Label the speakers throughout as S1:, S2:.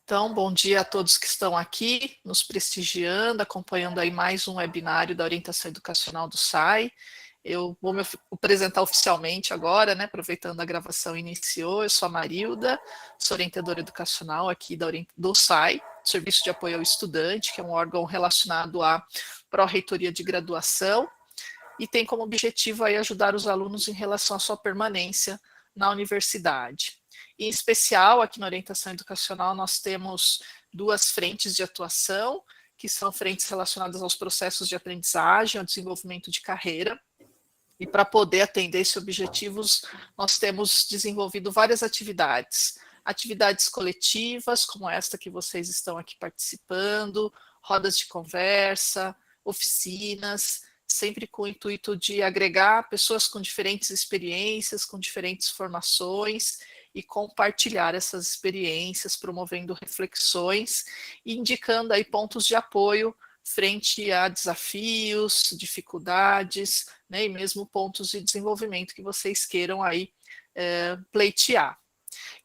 S1: Então, bom dia a todos que estão aqui, nos prestigiando, acompanhando aí mais um webinário da orientação educacional do SAI. Eu vou me apresentar oficialmente agora, né, aproveitando a gravação iniciou. Eu sou a Marilda, sou orientadora educacional aqui do SAI, Serviço de Apoio ao Estudante, que é um órgão relacionado à pró-reitoria de graduação, e tem como objetivo aí ajudar os alunos em relação à sua permanência na universidade. Em especial, aqui na orientação educacional, nós temos duas frentes de atuação, que são frentes relacionadas aos processos de aprendizagem, ao desenvolvimento de carreira. E para poder atender esses objetivos, nós temos desenvolvido várias atividades. Atividades coletivas, como esta que vocês estão aqui participando, rodas de conversa, oficinas, sempre com o intuito de agregar pessoas com diferentes experiências, com diferentes formações, e compartilhar essas experiências, promovendo reflexões e indicando aí pontos de apoio frente a desafios, dificuldades, né, e mesmo pontos de desenvolvimento que vocês queiram aí pleitear.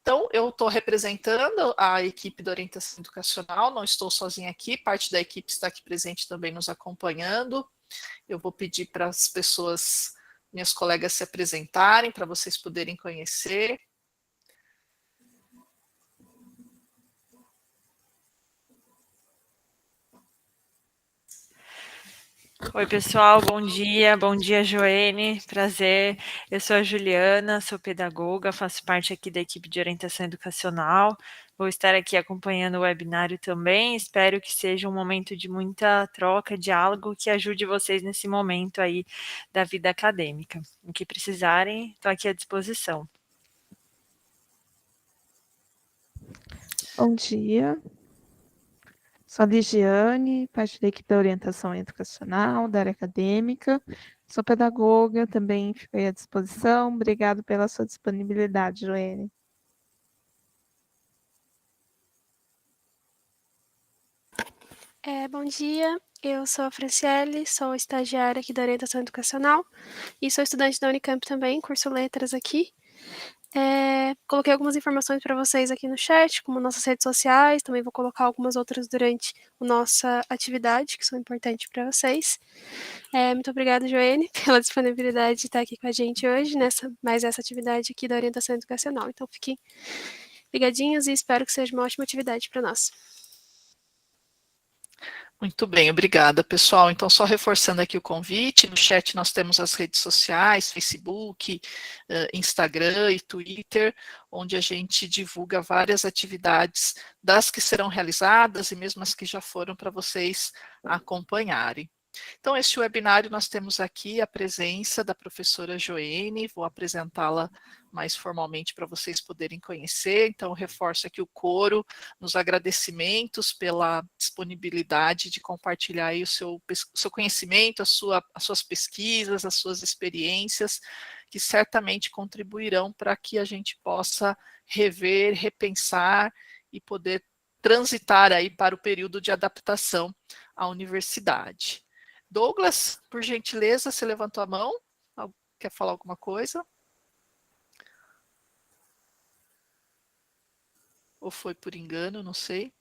S1: Então, eu estou representando a equipe da orientação educacional, não estou sozinha aqui, parte da equipe está aqui presente também nos acompanhando. Eu vou pedir para as pessoas, minhas colegas, se apresentarem, para vocês poderem conhecer.
S2: Oi, pessoal, bom dia, Joene, prazer. Eu sou a Juliana, sou pedagoga, faço parte aqui da equipe de orientação educacional. Vou estar aqui acompanhando o webinário também. Espero que seja um momento de muita troca, diálogo, que ajude vocês nesse momento aí da vida acadêmica. O que precisarem, estou aqui à disposição.
S3: Bom dia. Sou a Ligiane, parte da equipe da orientação educacional, da área acadêmica. Sou pedagoga, também fiquei à disposição. Obrigado pela sua disponibilidade, Joene.
S4: Bom dia, eu sou a Franciele, sou estagiária aqui da orientação educacional e sou estudante da Unicamp também, curso letras aqui. Coloquei algumas informações para vocês aqui no chat, como nossas redes sociais, também vou colocar algumas outras durante a nossa atividade, que são importantes para vocês. Muito obrigada, Joene, pela disponibilidade de estar aqui com a gente hoje, mais essa atividade aqui da orientação educacional. Então, fiquem ligadinhos e espero que seja uma ótima atividade para nós.
S1: Muito bem, obrigada, pessoal. Então, só reforçando aqui o convite, no chat nós temos as redes sociais, Facebook, Instagram e Twitter, onde a gente divulga várias atividades das que serão realizadas e mesmo as que já foram para vocês acompanharem. Então, este webinário nós temos aqui a presença da professora Joene, vou apresentá-la mais formalmente para vocês poderem conhecer. Então, reforço aqui o coro nos agradecimentos pela disponibilidade de compartilhar aí o seu conhecimento, as suas pesquisas, as suas experiências, que certamente contribuirão para que a gente possa rever, repensar e poder transitar aí para o período de adaptação à universidade. Douglas, por gentileza, você levantou a mão? Quer falar alguma coisa? Ou foi por engano, não sei.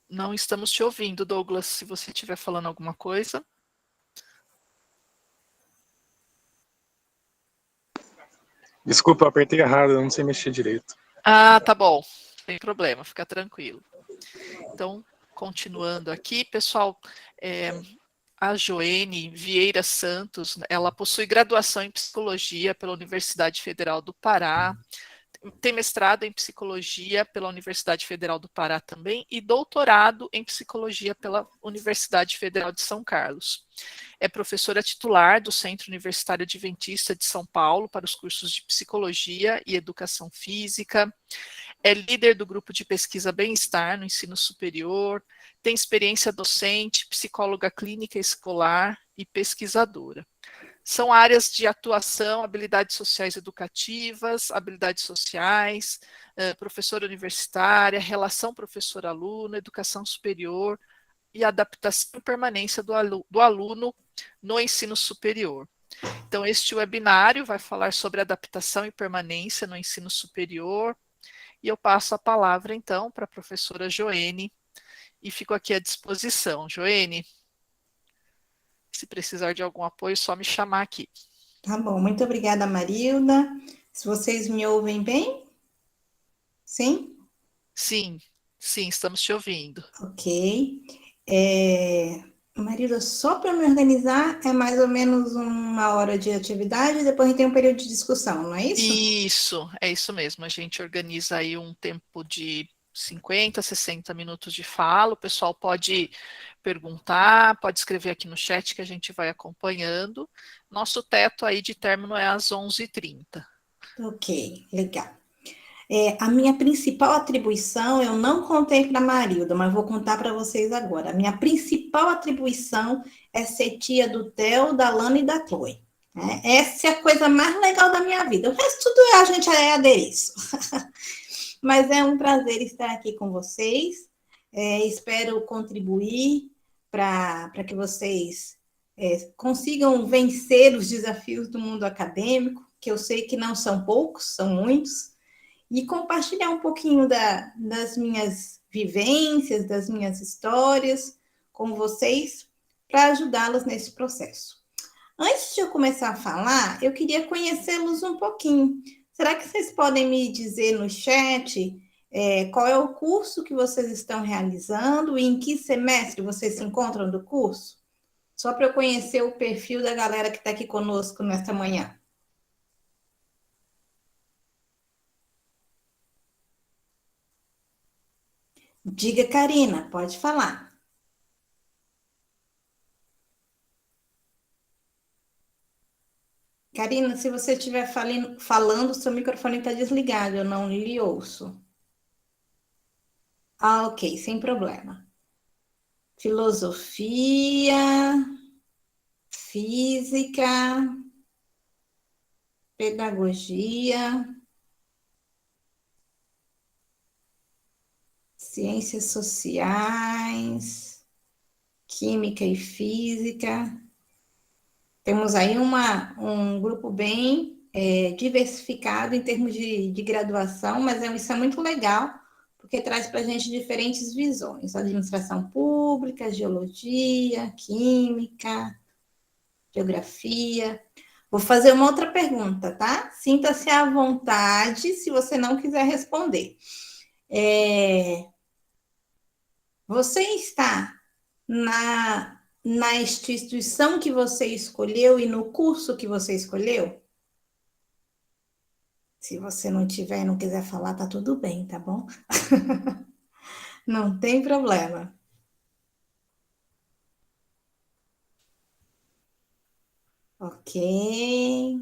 S1: Não estamos te ouvindo, Douglas, se você estiver falando alguma coisa.
S5: Desculpa, eu apertei errado, eu não sei mexer direito.
S1: Ah, tá bom, sem problema, fica tranquilo. Então, continuando aqui, pessoal, a Joene Vieira Santos, ela possui graduação em psicologia pela Universidade Federal do Pará, tem mestrado em psicologia pela Universidade Federal do Pará também e doutorado em psicologia pela Universidade Federal de São Carlos. É professora titular do Centro Universitário Adventista de São Paulo para os cursos de psicologia e educação física. É líder do grupo de pesquisa Bem-Estar no ensino superior, tem experiência docente, psicóloga clínica escolar e pesquisadora. São áreas de atuação, habilidades sociais educativas, habilidades sociais, professora universitária, relação professor-aluno, educação superior e adaptação e permanência do aluno no ensino superior. Então, este webinário vai falar sobre adaptação e permanência no ensino superior, e eu passo a palavra, então, para a professora Joene, e fico aqui à disposição. Joene, se precisar de algum apoio, só me chamar aqui.
S6: Tá bom, muito obrigada, Marilda. Se vocês me ouvem bem? Sim?
S1: Sim, sim, estamos te ouvindo.
S6: Ok. Marilda, só para me organizar, é mais ou menos 1 hora de atividade e depois a gente tem um período de discussão, não é isso?
S1: Isso, é isso mesmo. A gente organiza aí um tempo de 50, 60 minutos de fala. O pessoal pode perguntar, pode escrever aqui no chat que a gente vai acompanhando. Nosso teto aí de término é às 11h30.
S6: Ok, legal. A minha principal atribuição, eu não contei para a Marilda, mas vou contar para vocês agora. A minha principal atribuição é ser tia do Theo, da Lana e da Chloe. Né? Essa é a coisa mais legal da minha vida. O resto tudo a gente é adereço. Mas é um prazer estar aqui com vocês. Espero contribuir para que vocês consigam vencer os desafios do mundo acadêmico, que eu sei que não são poucos, são muitos, e compartilhar um pouquinho das minhas vivências, das minhas histórias com vocês, para ajudá-los nesse processo. Antes de eu começar a falar, eu queria conhecê-los um pouquinho. Será que vocês podem me dizer no chat qual é o curso que vocês estão realizando e em que semestre vocês se encontram do curso? Só para eu conhecer o perfil da galera que está aqui conosco nesta manhã. Diga, Karina, pode falar. Karina, se você estiver falando, seu microfone está desligado, eu não lhe ouço. Ah, ok, sem problema. Filosofia, física, pedagogia, ciências sociais, química e física. Temos aí um grupo bem diversificado em termos de graduação, mas isso é muito legal, porque traz para a gente diferentes visões. Administração pública, geologia, química, geografia. Vou fazer uma outra pergunta, tá? Sinta-se à vontade se você não quiser responder. Você está na instituição que você escolheu e no curso que você escolheu? Se você não tiver e não quiser falar, tá tudo bem, tá bom? Não tem problema. Ok.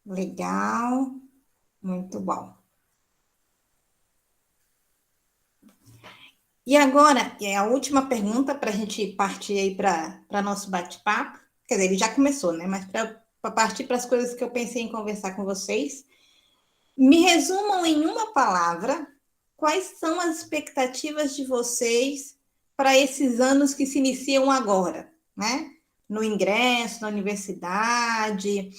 S6: Legal. Muito bom. E agora, é a última pergunta para a gente partir aí para nosso bate-papo. Quer dizer, ele já começou, né? Mas para partir para as coisas que eu pensei em conversar com vocês. Me resumam em uma palavra quais são as expectativas de vocês para esses anos que se iniciam agora, né? No ingresso, na universidade,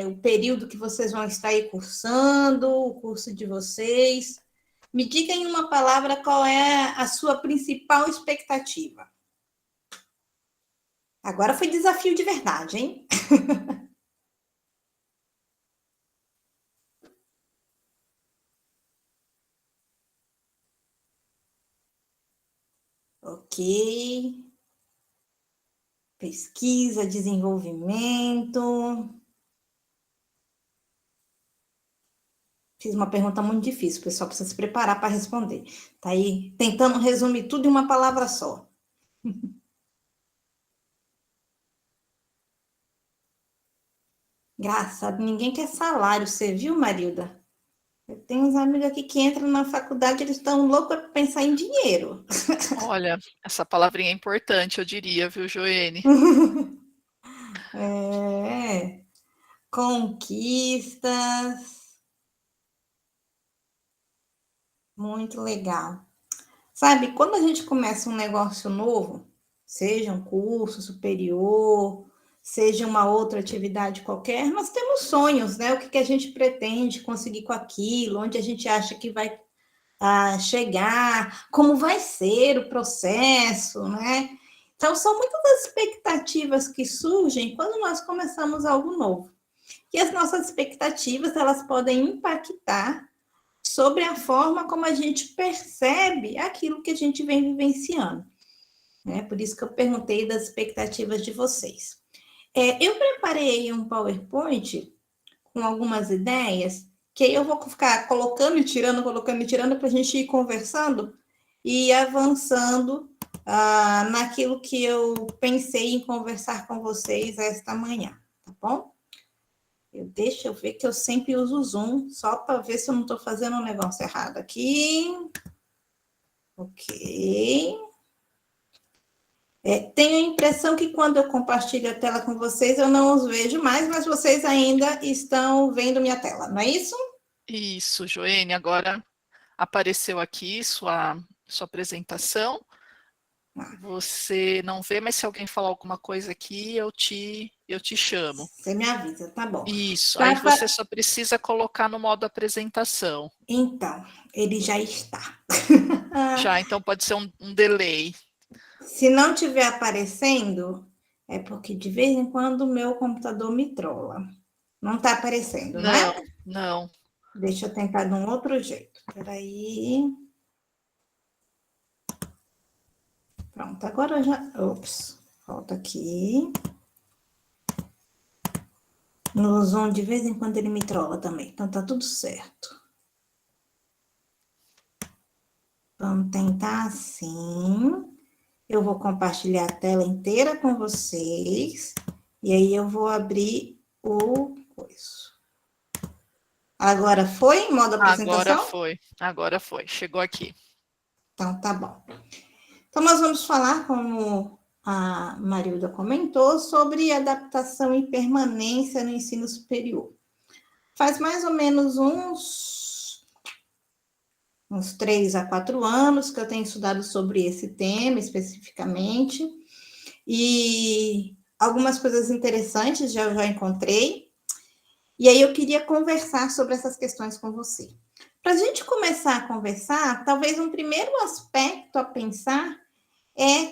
S6: o período que vocês vão estar aí cursando, o curso de vocês. Me diga em uma palavra qual é a sua principal expectativa. Agora foi desafio de verdade, hein? Ok. Pesquisa, desenvolvimento. Fiz uma pergunta muito difícil, o pessoal precisa se preparar para responder. Tá aí tentando resumir tudo em uma palavra só. Engraçado, ninguém quer salário, você viu, Marilda? Eu tenho uns amigos aqui que entram na faculdade, eles estão loucos para pensar em dinheiro.
S1: Olha, essa palavrinha é importante, eu diria, viu, Joene?
S6: Conquistas. Muito legal. Sabe, quando a gente começa um negócio novo, seja um curso superior, seja uma outra atividade qualquer, nós temos sonhos, né? O que a gente pretende conseguir com aquilo, onde a gente acha que vai chegar, como vai ser o processo, né? Então, são muitas as expectativas que surgem quando nós começamos algo novo. E as nossas expectativas, elas podem impactar sobre a forma como a gente percebe aquilo que a gente vem vivenciando. Né? Por isso que eu perguntei das expectativas de vocês. Eu preparei um PowerPoint com algumas ideias, que aí eu vou ficar colocando e tirando, para a gente ir conversando e avançando naquilo que eu pensei em conversar com vocês esta manhã, tá bom? Deixa eu ver que eu sempre uso o Zoom, só para ver se eu não estou fazendo um negócio errado aqui. Ok. Tenho a impressão que quando eu compartilho a tela com vocês, eu não os vejo mais, mas vocês ainda estão vendo minha tela, não é isso?
S1: Isso, Joene, agora apareceu aqui sua apresentação. Você não vê, mas se alguém falar alguma coisa aqui, eu te chamo.
S6: Você me avisa, tá bom.
S1: Isso, aí você só precisa colocar no modo apresentação.
S6: Então, ele já está.
S1: Já, então pode ser um delay.
S6: Se não estiver aparecendo, é porque de vez em quando o meu computador me trola. Não está aparecendo, não é?
S1: Não.
S6: Deixa eu tentar de um outro jeito. Peraí. Pronto, agora já... Ops, volta aqui. No Zoom, de vez em quando, ele me trola também. Então, tá tudo certo. Vamos tentar assim. Eu vou compartilhar a tela inteira com vocês. E aí, eu vou abrir o coisa. Agora foi em modo apresentação?
S1: Agora foi. Chegou aqui.
S6: Então, tá bom. Então, nós vamos falar, como a Marilda comentou, sobre adaptação e permanência no ensino superior. Faz mais ou menos uns 3 a 4 anos que eu tenho estudado sobre esse tema especificamente, e algumas coisas interessantes já encontrei, e aí eu queria conversar sobre essas questões com você. Para a gente começar a conversar, talvez um primeiro aspecto a pensar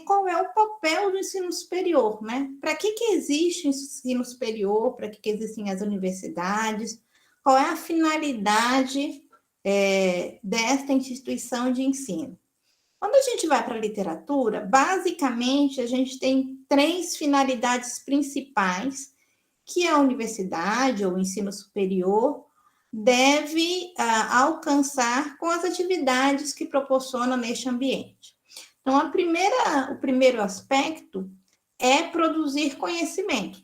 S6: qual é o papel do ensino superior, né? Para que existe o ensino superior? Para que existem as universidades? Qual é a finalidade desta instituição de ensino? Quando a gente vai para a literatura, basicamente, a gente tem 3 finalidades principais que a universidade ou o ensino superior deve alcançar com as atividades que proporciona neste ambiente. Então, o primeiro aspecto é produzir conhecimento.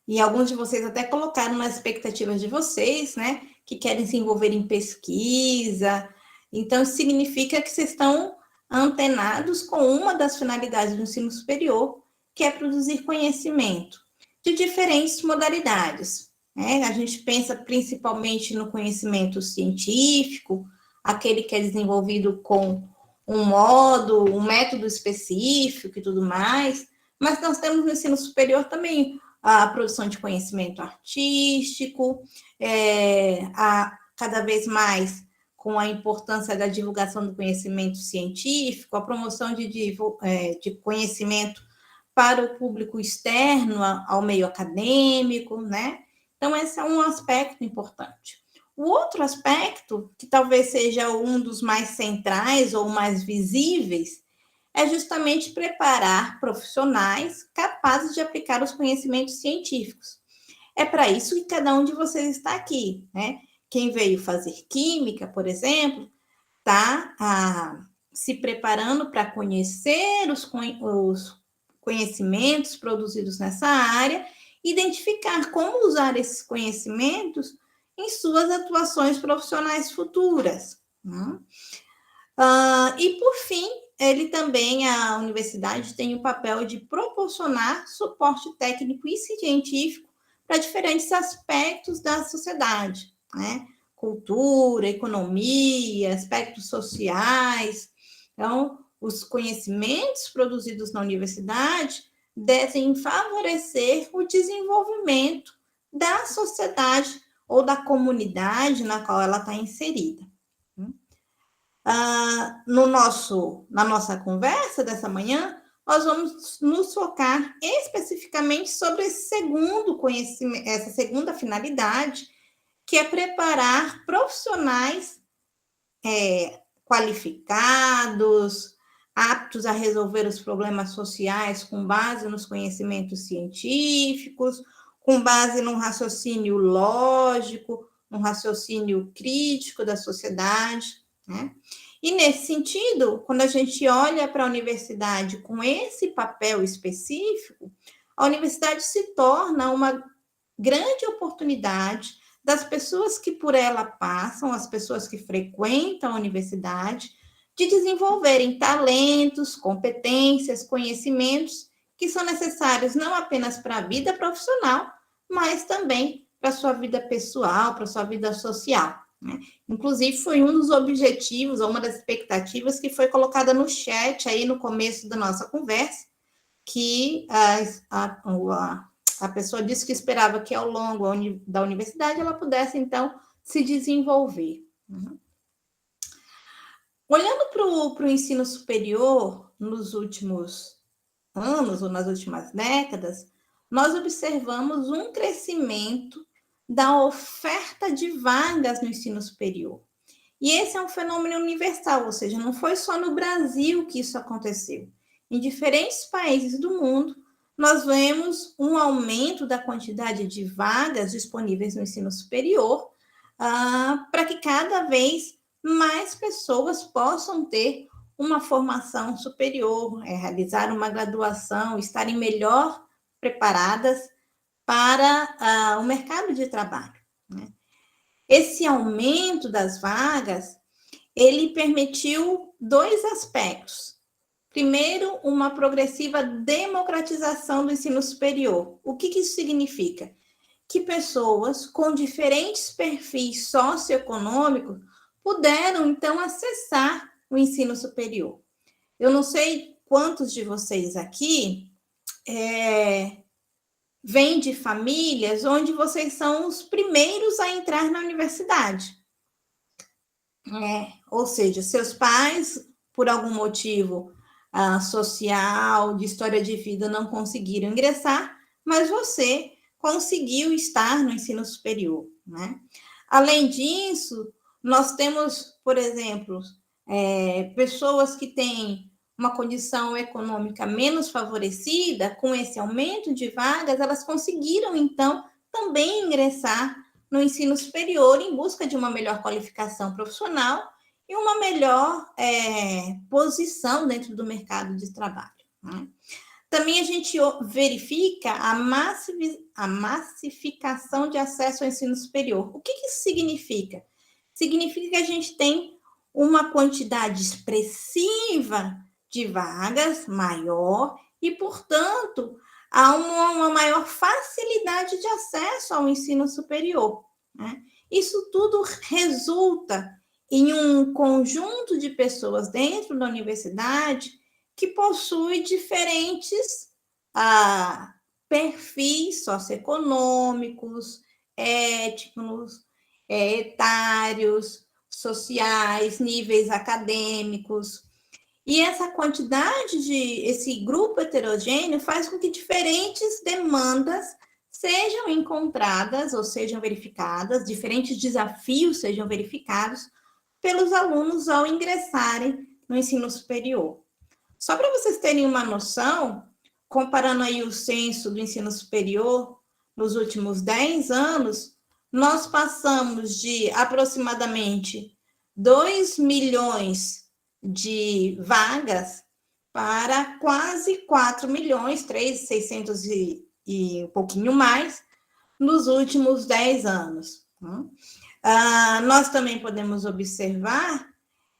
S6: E alguns de vocês até colocaram nas expectativas de vocês, né, que querem se envolver em pesquisa. Então, isso significa que vocês estão antenados com uma das finalidades do ensino superior, que é produzir conhecimento de diferentes modalidades. Né? A gente pensa principalmente no conhecimento científico, aquele que é desenvolvido com um método específico e tudo mais, mas nós temos no ensino superior também a produção de conhecimento artístico, cada vez mais com a importância da divulgação do conhecimento científico, a promoção de conhecimento para o público externo ao meio acadêmico, né? Então, esse é um aspecto importante. O outro aspecto, que talvez seja um dos mais centrais ou mais visíveis, é justamente preparar profissionais capazes de aplicar os conhecimentos científicos. É para isso que cada um de vocês está aqui, né? Quem veio fazer química, por exemplo, está se preparando para conhecer os conhecimentos produzidos nessa área, identificar como usar esses conhecimentos em suas atuações profissionais futuras. E, por fim, a universidade tem o papel de proporcionar suporte técnico e científico para diferentes aspectos da sociedade, né? Cultura, economia, aspectos sociais. Então, os conhecimentos produzidos na universidade devem favorecer o desenvolvimento da sociedade ou da comunidade na qual ela está inserida. Na nossa conversa dessa manhã, nós vamos nos focar especificamente sobre esse segundo conhecimento, essa segunda finalidade, que é preparar profissionais qualificados, aptos a resolver os problemas sociais com base nos conhecimentos científicos, com base num raciocínio lógico, num raciocínio crítico da sociedade, né? E, nesse sentido, quando a gente olha para a universidade com esse papel específico, a universidade se torna uma grande oportunidade das pessoas que por ela passam, as pessoas que frequentam a universidade, de desenvolverem talentos, competências, conhecimentos que são necessários não apenas para a vida profissional, mas também para a sua vida pessoal, para a sua vida social, né? Inclusive, foi um dos objetivos, ou uma das expectativas que foi colocada no chat aí no começo da nossa conversa, que a pessoa disse que esperava que ao longo da universidade ela pudesse, então, se desenvolver. Olhando para o ensino superior, nos últimos anos ou nas últimas décadas, nós observamos um crescimento da oferta de vagas no ensino superior. E esse é um fenômeno universal, ou seja, não foi só no Brasil que isso aconteceu. Em diferentes países do mundo, nós vemos um aumento da quantidade de vagas disponíveis no ensino superior, para que cada vez mais pessoas possam ter uma formação superior, realizar uma graduação, estarem melhor preparadas para o mercado de trabalho, né? Esse aumento das vagas, ele permitiu dois aspectos. Primeiro, uma progressiva democratização do ensino superior. O que isso significa? Que pessoas com diferentes perfis socioeconômicos puderam, então, acessar o ensino superior. Eu não sei quantos de vocês aqui vêm de famílias onde vocês são os primeiros a entrar na universidade. Ou seja, seus pais, por algum motivo social, de história de vida, não conseguiram ingressar, mas você conseguiu estar no ensino superior, né? Além disso, nós temos, por exemplo, pessoas que têm uma condição econômica menos favorecida, com esse aumento de vagas, elas conseguiram, então, também ingressar no ensino superior em busca de uma melhor qualificação profissional e uma melhor posição dentro do mercado de trabalho, né? Também a gente verifica a massificação de acesso ao ensino superior. O que isso significa? Significa que a gente tem uma quantidade expressiva de vagas maior e, portanto, há uma maior facilidade de acesso ao ensino superior, né? Isso tudo resulta em um conjunto de pessoas dentro da universidade que possui diferentes perfis socioeconômicos, étnicos, etários, sociais, níveis acadêmicos. E essa quantidade esse grupo heterogêneo faz com que diferentes demandas sejam encontradas ou sejam verificadas, diferentes desafios sejam verificados pelos alunos ao ingressarem no ensino superior. Só para vocês terem uma noção, comparando aí o censo do ensino superior nos últimos 10 anos, nós passamos de aproximadamente 2 milhões de vagas para quase 4 milhões, 3.600 e um pouquinho mais, nos últimos 10 anos. Nós também podemos observar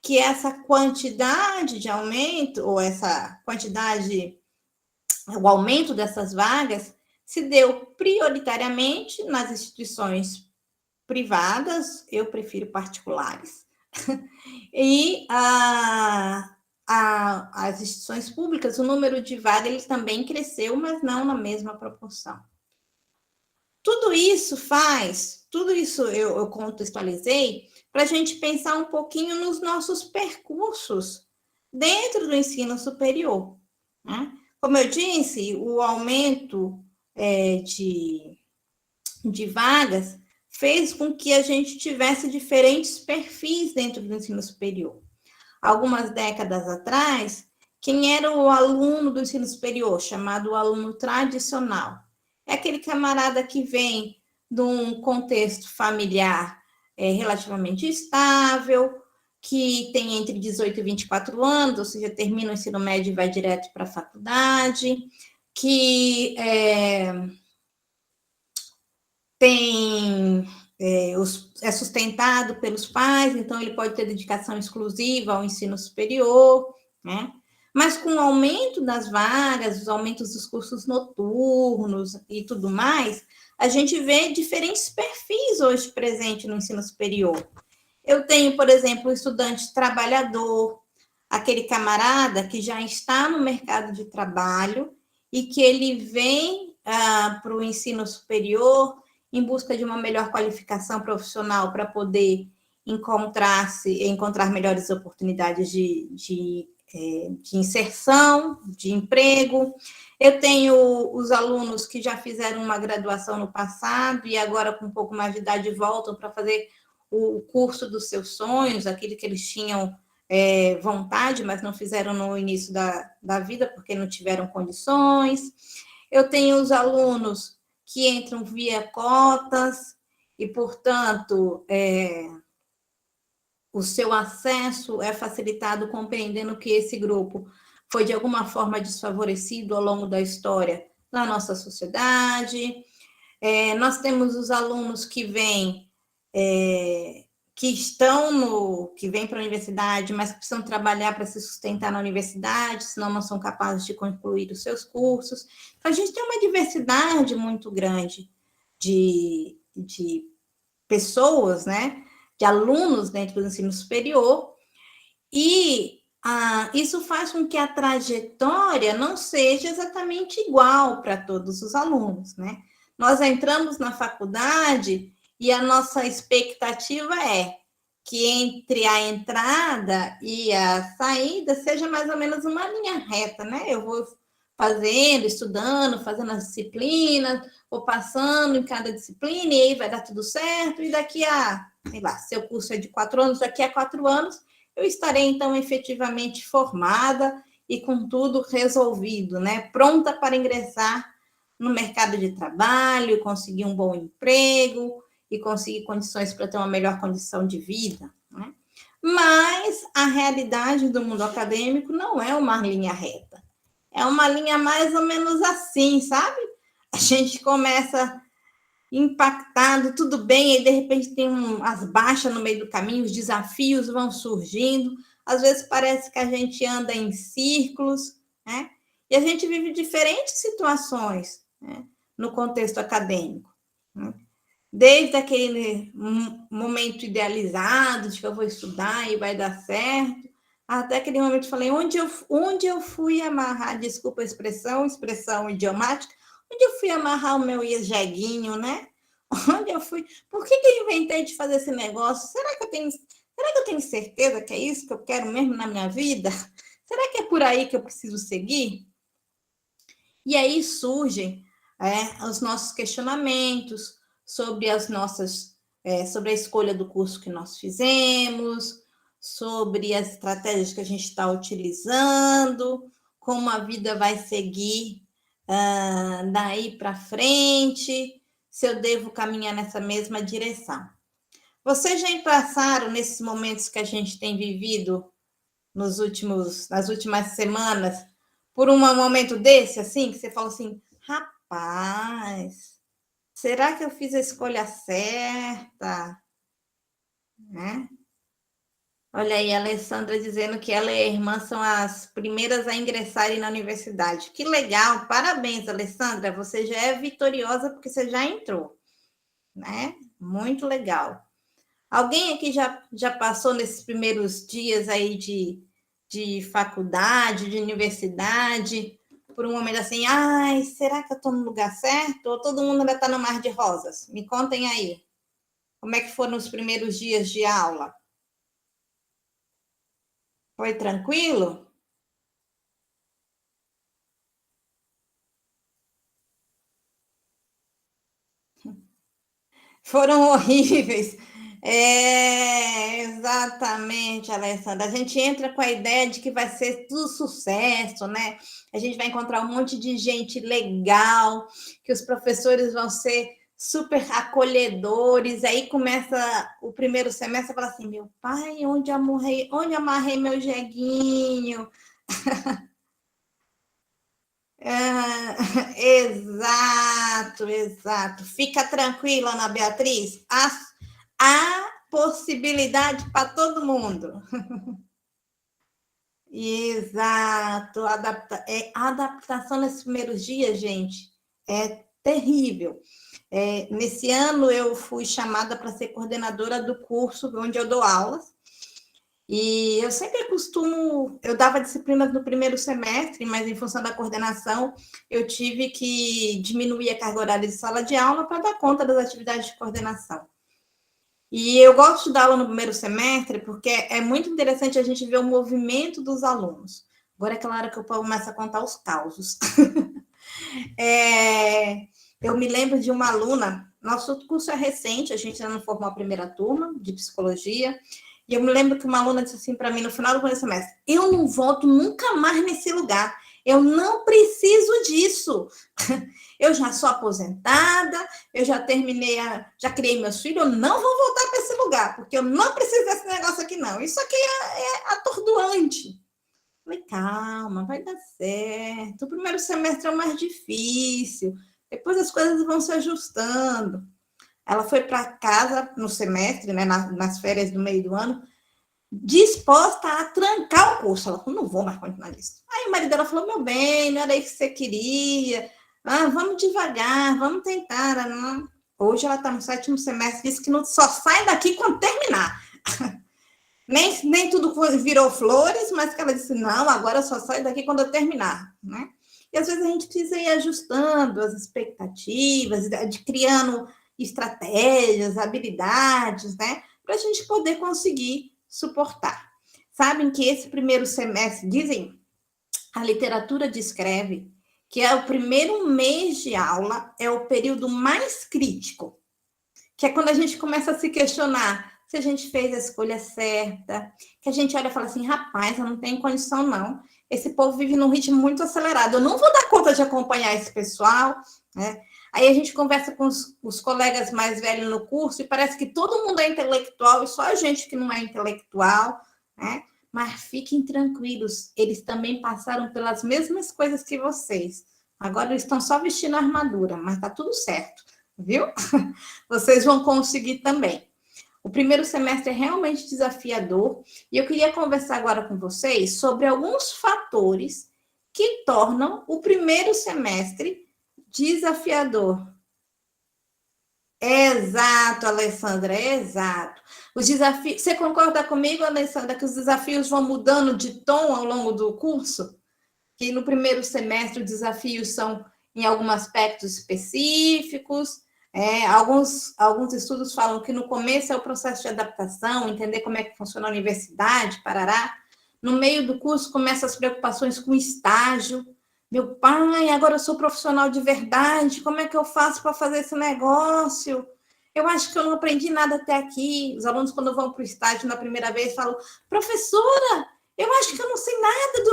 S6: que essa quantidade de aumento, ou o aumento dessas vagas, se deu prioritariamente nas instituições privadas, eu prefiro particulares, e a as instituições públicas, o número de vagas ele também cresceu, mas não na mesma proporção. Tudo isso eu contextualizei para a gente pensar um pouquinho nos nossos percursos dentro do ensino superior, né? Como eu disse, o aumento de vagas fez com que a gente tivesse diferentes perfis dentro do ensino superior. Algumas décadas atrás, quem era o aluno do ensino superior, chamado aluno tradicional? É aquele camarada que vem de um contexto familiar relativamente estável, que tem entre 18 e 24 anos, ou seja, termina o ensino médio e vai direto para a faculdade, que é sustentado pelos pais, então ele pode ter dedicação exclusiva ao ensino superior, né? Mas com o aumento das vagas, os aumentos dos cursos noturnos e tudo mais, a gente vê diferentes perfis hoje presentes no ensino superior. Eu tenho, por exemplo, um estudante trabalhador, aquele camarada que já está no mercado de trabalho e que ele vem para o ensino superior em busca de uma melhor qualificação profissional para poder encontrar melhores oportunidades de inserção, de emprego. Eu tenho os alunos que já fizeram uma graduação no passado e agora, com um pouco mais de idade, voltam para fazer o curso dos seus sonhos, aquele que eles tinham vontade, mas não fizeram no início da vida porque não tiveram condições. Eu tenho os alunos que entram via cotas e, portanto, o seu acesso é facilitado compreendendo que esse grupo foi, de alguma forma, desfavorecido ao longo da história na nossa sociedade. Nós temos os alunos que vêm para a universidade, mas que precisam trabalhar para se sustentar na universidade, senão não são capazes de concluir os seus cursos. Então, a gente tem uma diversidade muito grande de pessoas, né, de alunos dentro do ensino superior, e isso faz com que a trajetória não seja exatamente igual para todos os alunos, né? Nós entramos na faculdade e a nossa expectativa é que entre a entrada e a saída seja mais ou menos uma linha reta, né? Eu vou fazendo, estudando, fazendo as disciplinas, vou passando em cada disciplina e aí vai dar tudo certo, e daqui a, sei lá, seu curso é de 4 anos, daqui a 4 anos eu estarei, então, efetivamente formada e com tudo resolvido, né? Pronta para ingressar no mercado de trabalho, conseguir um bom emprego e conseguir condições para ter uma melhor condição de vida, né? Mas a realidade do mundo acadêmico não é uma linha reta. É uma linha mais ou menos assim, sabe? A gente começa impactado, tudo bem, e de repente tem as baixas no meio do caminho, os desafios vão surgindo, às vezes parece que a gente anda em círculos, né? E a gente vive diferentes situações, né, no contexto acadêmico, né? Desde aquele momento idealizado de que eu vou estudar e vai dar certo, até aquele momento que eu falei, onde eu fui amarrar, desculpa a expressão idiomática, onde eu fui amarrar o meu jeguinho, né? Onde eu fui? Por que eu inventei de fazer esse negócio? Será que eu tenho certeza que é isso que eu quero mesmo na minha vida? Será que é por aí que eu preciso seguir? E aí surgem os nossos questionamentos sobre sobre a escolha do curso que nós fizemos, sobre as estratégias que a gente está utilizando, como a vida vai seguir daí para frente, se eu devo caminhar nessa mesma direção. Vocês já passaram nesses momentos que a gente tem vivido nas últimas semanas por um momento desse, assim, que você fala assim, rapaz, será que eu fiz a escolha certa? Né? Olha aí, a Alessandra dizendo que ela e a irmã são as primeiras a ingressarem na universidade. Que legal, parabéns, Alessandra, você já é vitoriosa porque você já entrou, né? Muito legal. Alguém aqui já passou nesses primeiros dias aí de faculdade, de universidade, por um momento assim, ai, será que eu estou no lugar certo? Ou todo mundo ainda está no mar de rosas? Me contem aí. Como é que foram os primeiros dias de aula? Foi tranquilo? Foram horríveis. Exatamente, Alessandra. A gente entra com a ideia de que vai ser tudo sucesso, né? A gente vai encontrar um monte de gente legal, que os professores vão ser super acolhedores. Aí começa o primeiro semestre e fala assim: meu pai, onde amarrei meu jeguinho? Exato, exato. Fica tranquila, Ana Beatriz. Há possibilidade para todo mundo. Exato. Adaptação nesses primeiros dias, gente, é terrível. Nesse ano, eu fui chamada para ser coordenadora do curso onde eu dou aulas. E eu sempre eu dava disciplinas no primeiro semestre, mas em função da coordenação, eu tive que diminuir a carga horária de sala de aula para dar conta das atividades de coordenação. E eu gosto de dar aula no primeiro semestre, porque é muito interessante a gente ver o movimento dos alunos. Agora é aquela hora que eu começo a contar os causos. Eu me lembro de uma aluna, nosso curso é recente, a gente ainda não formou a primeira turma de psicologia, e eu me lembro que uma aluna disse assim para mim no final do primeiro semestre: eu não volto nunca mais nesse lugar, eu não preciso disso. Eu já sou aposentada, eu já terminei, já criei meus filhos, eu não vou voltar para esse lugar, porque eu não preciso desse negócio aqui, não. Isso aqui é atordoante. Falei, calma, vai dar certo. O primeiro semestre é o mais difícil, depois as coisas vão se ajustando. Ela foi para casa no semestre, né, nas férias do meio do ano, disposta a trancar o curso. Ela falou: não vou mais continuar nisso. Aí o marido dela falou: meu bem, não era isso que você queria. Vamos devagar, vamos tentar. Não. Hoje ela está no 7º semestre, disse que não, só sai daqui quando terminar. Nem tudo virou flores, mas que ela disse: não, agora só sai daqui quando eu terminar. Né? E às vezes a gente precisa ir ajustando as expectativas, criando estratégias, habilidades, né? Para a gente poder conseguir suportar. Sabem que esse primeiro semestre, dizem, a literatura descreve que é o primeiro mês de aula, é o período mais crítico, que é quando a gente começa a se questionar se a gente fez a escolha certa, que a gente olha e fala assim: rapaz, eu não tenho condição não, esse povo vive num ritmo muito acelerado, eu não vou dar conta de acompanhar esse pessoal, né? Aí a gente conversa com os colegas mais velhos no curso e parece que todo mundo é intelectual e só a gente que não é intelectual, né? Mas fiquem tranquilos, eles também passaram pelas mesmas coisas que vocês. Agora eles estão só vestindo a armadura, mas tá tudo certo, viu? Vocês vão conseguir também. O primeiro semestre é realmente desafiador e eu queria conversar agora com vocês sobre alguns fatores que tornam o primeiro semestre desafiador. Exato, Alessandra, exato. Os desafios. Você concorda comigo, Alessandra, que os desafios vão mudando de tom ao longo do curso? Que no primeiro semestre os desafios são em alguns aspectos específicos. Alguns estudos falam que no começo é o processo de adaptação, entender como é que funciona a universidade, parará. No meio do curso começam as preocupações com estágio. Meu pai, agora eu sou profissional de verdade, como é que eu faço para fazer esse negócio? Eu acho que eu não aprendi nada até aqui. Os alunos, quando vão para o estágio na primeira vez, falam: professora, eu acho que eu não sei nada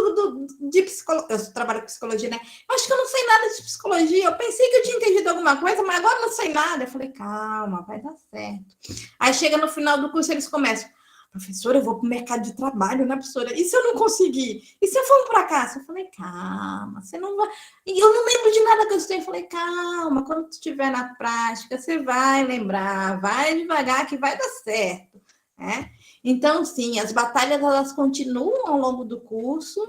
S6: de psicologia. Eu trabalho com psicologia, né? Eu acho que eu não sei nada de psicologia. Eu pensei que eu tinha entendido alguma coisa, mas agora eu não sei nada. Eu falei: calma, vai dar certo. Aí chega no final do curso, eles começam: professora, eu vou para o mercado de trabalho, né, professora? E se eu não conseguir? E se eu for para casa? Eu falei: calma, você não vai... E eu não lembro de nada que eu estudei. Eu falei: calma, quando tu estiver na prática, você vai lembrar, vai devagar que vai dar certo, né? Então, sim, as batalhas, elas continuam ao longo do curso.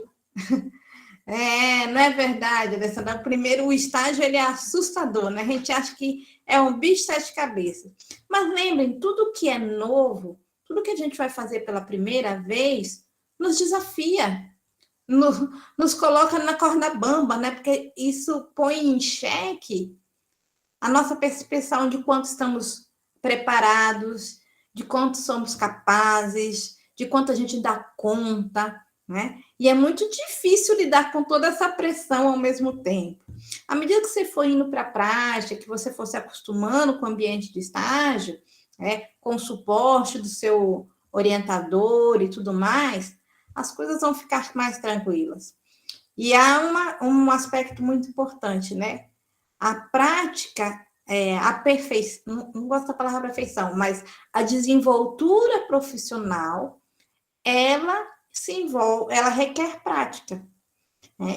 S6: Não é verdade, Alessandra? Primeiro, o estágio, ele é assustador, né? A gente acha que é um bicho de 7 cabeças. Mas lembrem, tudo que é novo, tudo que a gente vai fazer pela primeira vez, nos desafia, nos coloca na corda bamba, né? Porque isso põe em xeque a nossa percepção de quanto estamos preparados, de quanto somos capazes, de quanto a gente dá conta, né? E é muito difícil lidar com toda essa pressão ao mesmo tempo. À medida que você for indo para a prática, que você for se acostumando com o ambiente de estágio, com o suporte do seu orientador e tudo mais, as coisas vão ficar mais tranquilas. E há um aspecto muito importante, né? A prática, a perfeição, não gosto da palavra perfeição, mas a desenvoltura profissional, ela requer prática.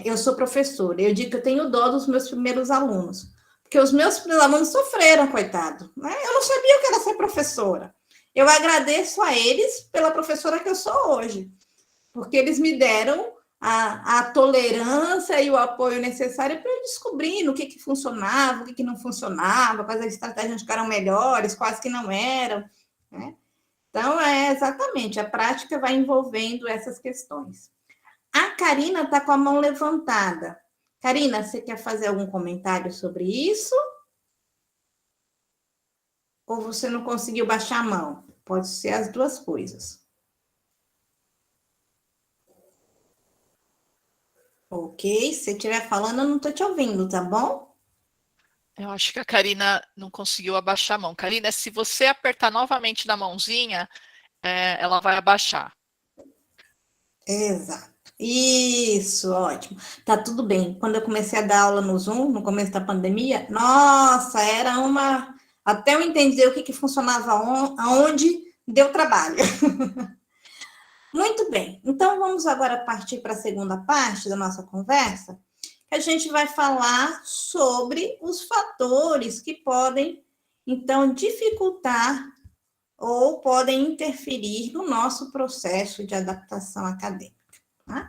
S6: Eu sou professora, eu digo que eu tenho dó dos meus primeiros alunos, porque os meus primeiros alunos sofreram, coitado. Né? Eu não sabia o que era ser professora. Eu agradeço a eles pela professora que eu sou hoje, porque eles me deram a tolerância e o apoio necessário para eu descobrir o que funcionava, o que não funcionava, quais as estratégias que eram melhores, quais que não eram. Né? Então, exatamente, a prática vai envolvendo essas questões. A Karina está com a mão levantada. Karina, você quer fazer algum comentário sobre isso? Ou você não conseguiu baixar a mão? Pode ser as duas coisas. Ok, se você estiver falando, eu não estou te ouvindo, tá bom?
S1: Eu acho que a Karina não conseguiu abaixar a mão. Karina, se você apertar novamente na mãozinha, ela vai abaixar.
S6: Exato. Isso, ótimo. Tá tudo bem. Quando eu comecei a dar aula no Zoom, no começo da pandemia, nossa, era uma... Até eu entender o que funcionava aonde, deu trabalho. Muito bem. Então, vamos agora partir para a segunda parte da nossa conversa, que a gente vai falar sobre os fatores que podem, então, dificultar ou podem interferir no nosso processo de adaptação acadêmica. Tá?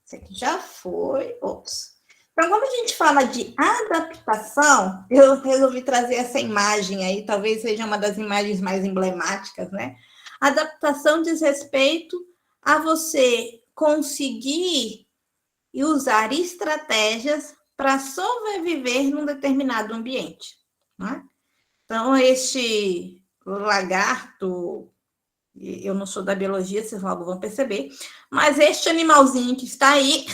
S6: Isso aqui já foi. Ops. Então, quando a gente fala de adaptação, eu resolvi trazer essa imagem aí, talvez seja uma das imagens mais emblemáticas, né? Adaptação diz respeito a você conseguir e usar estratégias para sobreviver num determinado ambiente. Né? Então, este lagarto, eu não sou da biologia, vocês logo vão perceber, mas este animalzinho que está aí,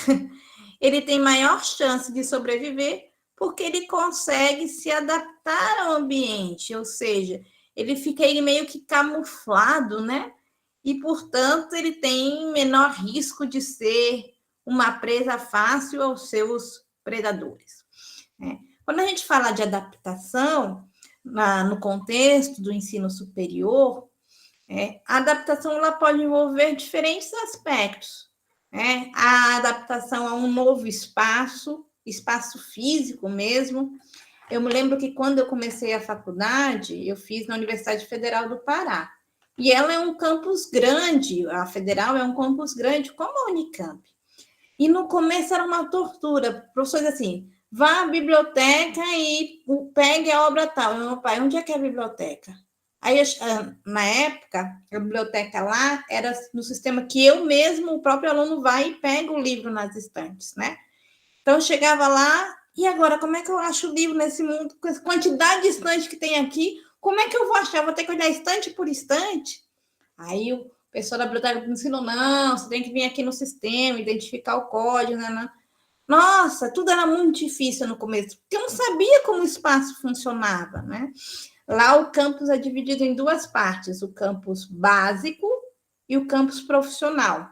S6: ele tem maior chance de sobreviver porque ele consegue se adaptar ao ambiente, ou seja, ele fica aí meio que camuflado, né? E, portanto, ele tem menor risco de ser uma presa fácil aos seus predadores. Quando a gente fala de adaptação, no contexto do ensino superior, a adaptação ela pode envolver diferentes aspectos. A adaptação a um novo espaço físico mesmo. Eu me lembro que quando eu comecei a faculdade, eu fiz na Universidade Federal do Pará. E ela é um campus grande, a Federal é um campus grande, como a Unicamp. E no começo era uma tortura, professores assim, vá à biblioteca e pegue a obra tal. Meu pai, onde é que é a biblioteca? Aí, na época, a biblioteca lá era no sistema que eu mesmo, o próprio aluno vai e pega o livro nas estantes, né? Então, eu chegava lá, e agora, como é que eu acho o livro nesse mundo? Com essa quantidade de estantes que tem aqui, como é que eu vou achar? Vou ter que olhar estante por estante? Aí o pessoal da biblioteca me ensinou, não, você tem que vir aqui no sistema, identificar o código, né? Nossa, tudo era muito difícil no começo, porque eu não sabia como o espaço funcionava, né? Lá o campus é dividido em duas partes, o campus básico e o campus profissional.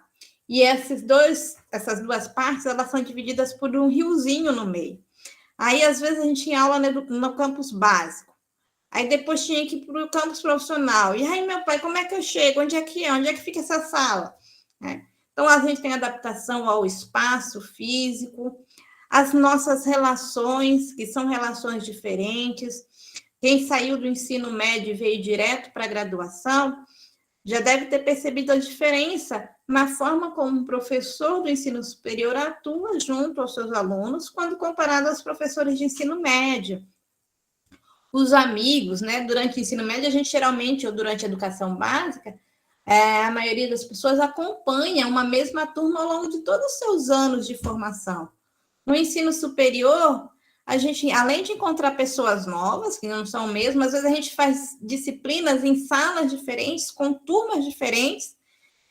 S6: E essas duas partes, elas são divididas por um riozinho no meio. Aí, às vezes, a gente tinha aula no campus básico. Aí, depois tinha que ir para o campus profissional. E aí, meu pai, como é que eu chego? Onde é que é? Onde é que fica essa sala? Então, a gente tem adaptação ao espaço físico, as nossas relações, que são relações diferentes. Quem saiu do ensino médio e veio direto para a graduação, já deve ter percebido a diferença na forma como o professor do ensino superior atua junto aos seus alunos, quando comparado aos professores de ensino médio. Os amigos, né? Durante o ensino médio, a gente geralmente, ou durante a educação básica, a maioria das pessoas acompanha uma mesma turma ao longo de todos os seus anos de formação. No ensino superior, a gente, além de encontrar pessoas novas, que não são mesmas, às vezes a gente faz disciplinas em salas diferentes, com turmas diferentes.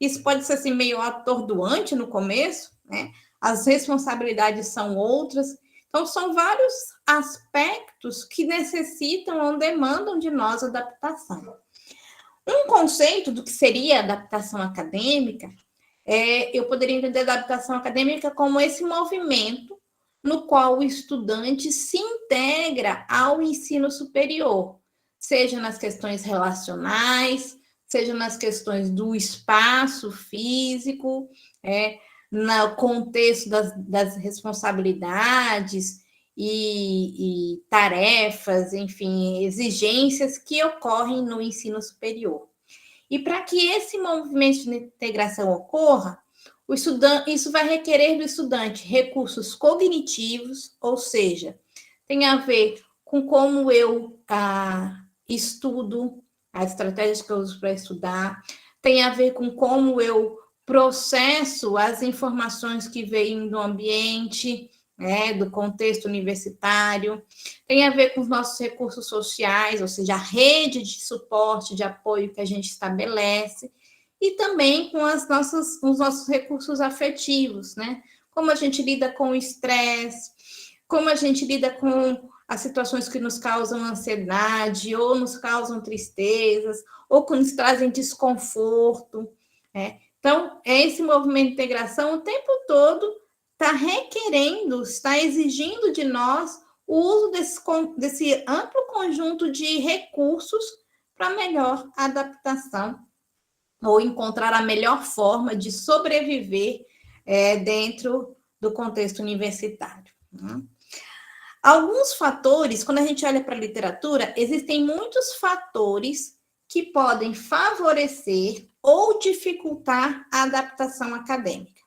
S6: Isso pode ser assim, meio atordoante no começo, né? As responsabilidades são outras. Então, são vários aspectos que necessitam ou demandam de nós adaptação. Um conceito do que seria adaptação acadêmica, eu poderia entender a adaptação acadêmica como esse movimento no qual o estudante se integra ao ensino superior, seja nas questões relacionais, seja nas questões do espaço físico, no contexto das responsabilidades e tarefas, enfim, exigências que ocorrem no ensino superior. E para que esse movimento de integração ocorra, isso vai requerer do estudante recursos cognitivos, ou seja, tem a ver com como eu estudo, as estratégias que eu uso para estudar, tem a ver com como eu processo as informações que vêm do ambiente, do contexto universitário, tem a ver com os nossos recursos sociais, ou seja, a rede de suporte, de apoio que a gente estabelece, e também com os nossos recursos afetivos, né? Como a gente lida com o estresse, como a gente lida com as situações que nos causam ansiedade, ou nos causam tristezas, ou que nos trazem desconforto, né? Então, esse movimento de integração o tempo todo está requerendo, está exigindo de nós o uso desse amplo conjunto de recursos para melhor adaptação ou encontrar a melhor forma de sobreviver dentro do contexto universitário. Né? Alguns fatores, quando a gente olha para a literatura, existem muitos fatores que podem favorecer ou dificultar a adaptação acadêmica.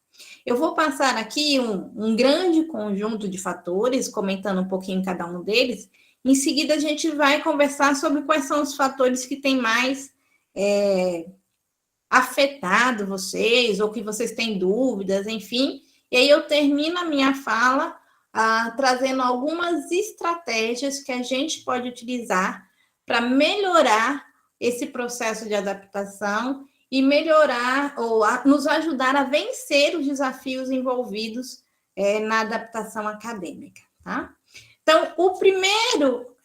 S6: Eu vou passar aqui um grande conjunto de fatores, comentando um pouquinho cada um deles. Em seguida, a gente vai conversar sobre quais são os fatores que têm mais afetado vocês, ou que vocês têm dúvidas, enfim. E aí eu termino a minha fala trazendo algumas estratégias que a gente pode utilizar para melhorar esse processo de adaptação e melhorar ou nos ajudar a vencer os desafios envolvidos na adaptação acadêmica, tá? Então, o primeiro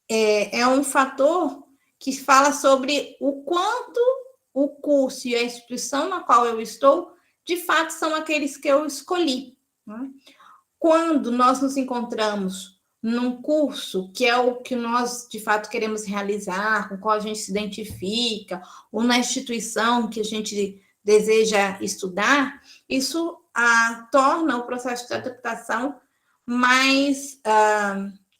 S6: é um fator que fala sobre o quanto o curso e a instituição na qual eu estou, de fato, são aqueles que eu escolhi, né? Quando nós nos encontramos num curso que é o que nós, de fato, queremos realizar, com o qual a gente se identifica, ou na instituição que a gente deseja estudar, isso torna o processo de adaptação mais...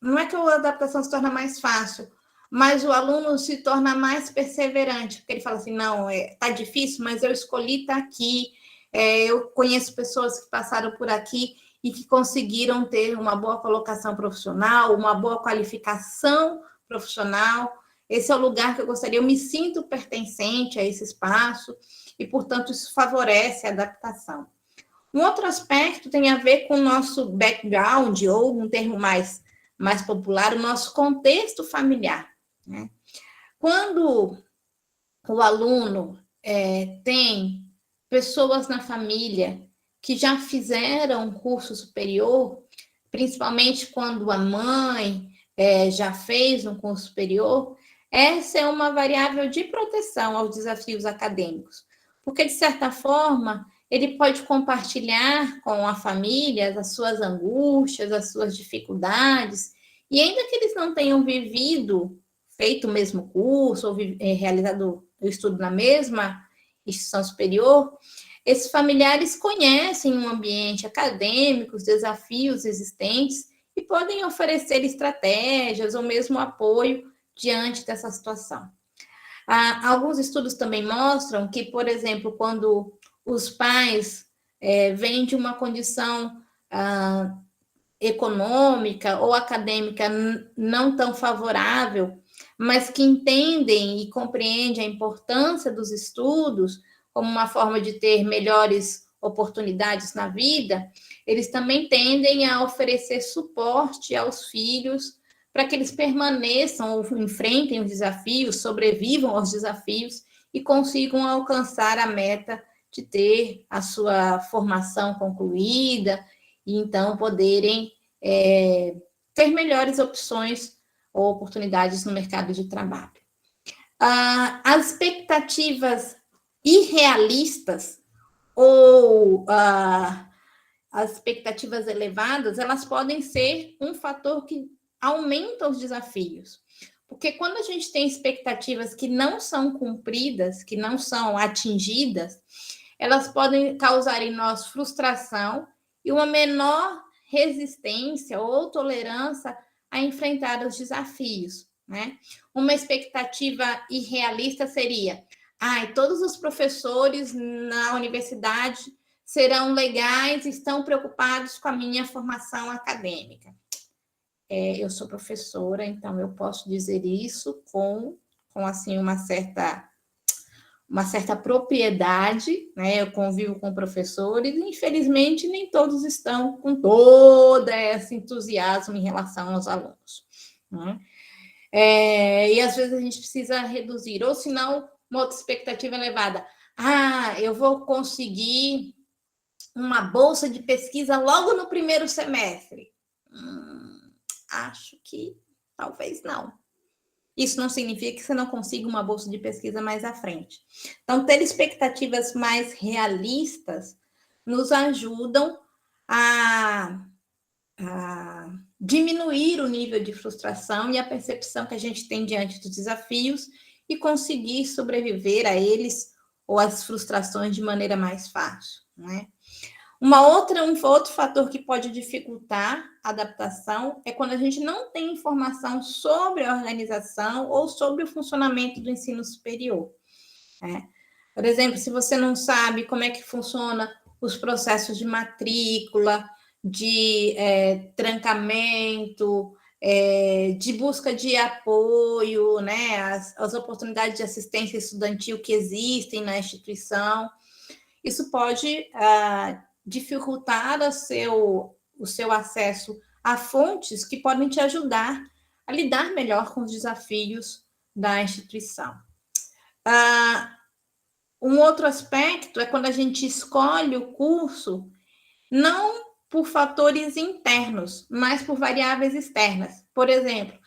S6: não é que a adaptação se torna mais fácil, mas o aluno se torna mais perseverante, porque ele fala assim, não, tá difícil, mas eu escolhi estar aqui, eu conheço pessoas que passaram por aqui e que conseguiram ter uma boa colocação profissional, uma boa qualificação profissional. Esse é o lugar que eu gostaria, eu me sinto pertencente a esse espaço e, portanto, isso favorece a adaptação. Um outro aspecto tem a ver com o nosso background, ou um termo mais popular, o nosso contexto familiar, né? Quando o aluno tem pessoas na família que já fizeram um curso superior, principalmente quando a mãe já fez um curso superior, essa é uma variável de proteção aos desafios acadêmicos, porque, de certa forma, ele pode compartilhar com a família as suas angústias, as suas dificuldades, e ainda que eles não tenham feito o mesmo curso, ou realizado o estudo na mesma instituição superior, esses familiares conhecem o ambiente acadêmico, os desafios existentes e podem oferecer estratégias ou mesmo apoio diante dessa situação. Alguns estudos também mostram que, por exemplo, quando os pais vêm de uma condição econômica ou acadêmica não tão favorável, mas que entendem e compreendem a importância dos estudos como uma forma de ter melhores oportunidades na vida, eles também tendem a oferecer suporte aos filhos para que eles permaneçam ou enfrentem os desafios, sobrevivam aos desafios e consigam alcançar a meta de ter a sua formação concluída e então poderem ter melhores opções ou oportunidades no mercado de trabalho. As expectativas irrealistas ou as expectativas elevadas, elas podem ser um fator que aumenta os desafios. Porque quando a gente tem expectativas que não são cumpridas, que não são atingidas, elas podem causar em nós frustração e uma menor resistência ou tolerância a enfrentar os desafios, né? Uma expectativa irrealista seria: todos os professores na universidade serão legais, estão preocupados com a minha formação acadêmica. Eu sou professora, então eu posso dizer isso com assim, uma certa propriedade, né? Eu convivo com professores e, infelizmente, nem todos estão com todo esse entusiasmo em relação aos alunos, né? E, às vezes, a gente precisa reduzir, ou, se não, uma outra expectativa elevada. Eu vou conseguir uma bolsa de pesquisa logo no primeiro semestre. Acho que talvez não. Isso não significa que você não consiga uma bolsa de pesquisa mais à frente. Então, ter expectativas mais realistas nos ajudam a diminuir o nível de frustração e a percepção que a gente tem diante dos desafios e conseguir sobreviver a eles ou às frustrações de maneira mais fácil, né? Um outro fator que pode dificultar a adaptação é quando a gente não tem informação sobre a organização ou sobre o funcionamento do ensino superior, né? Por exemplo, se você não sabe como é que funciona os processos de matrícula, de trancamento, de busca de apoio, né? As oportunidades de assistência estudantil que existem na instituição, isso pode dificultar o seu acesso a fontes que podem te ajudar a lidar melhor com os desafios da instituição. Um outro aspecto é quando a gente escolhe o curso não por fatores internos, mas por variáveis externas. Por exemplo,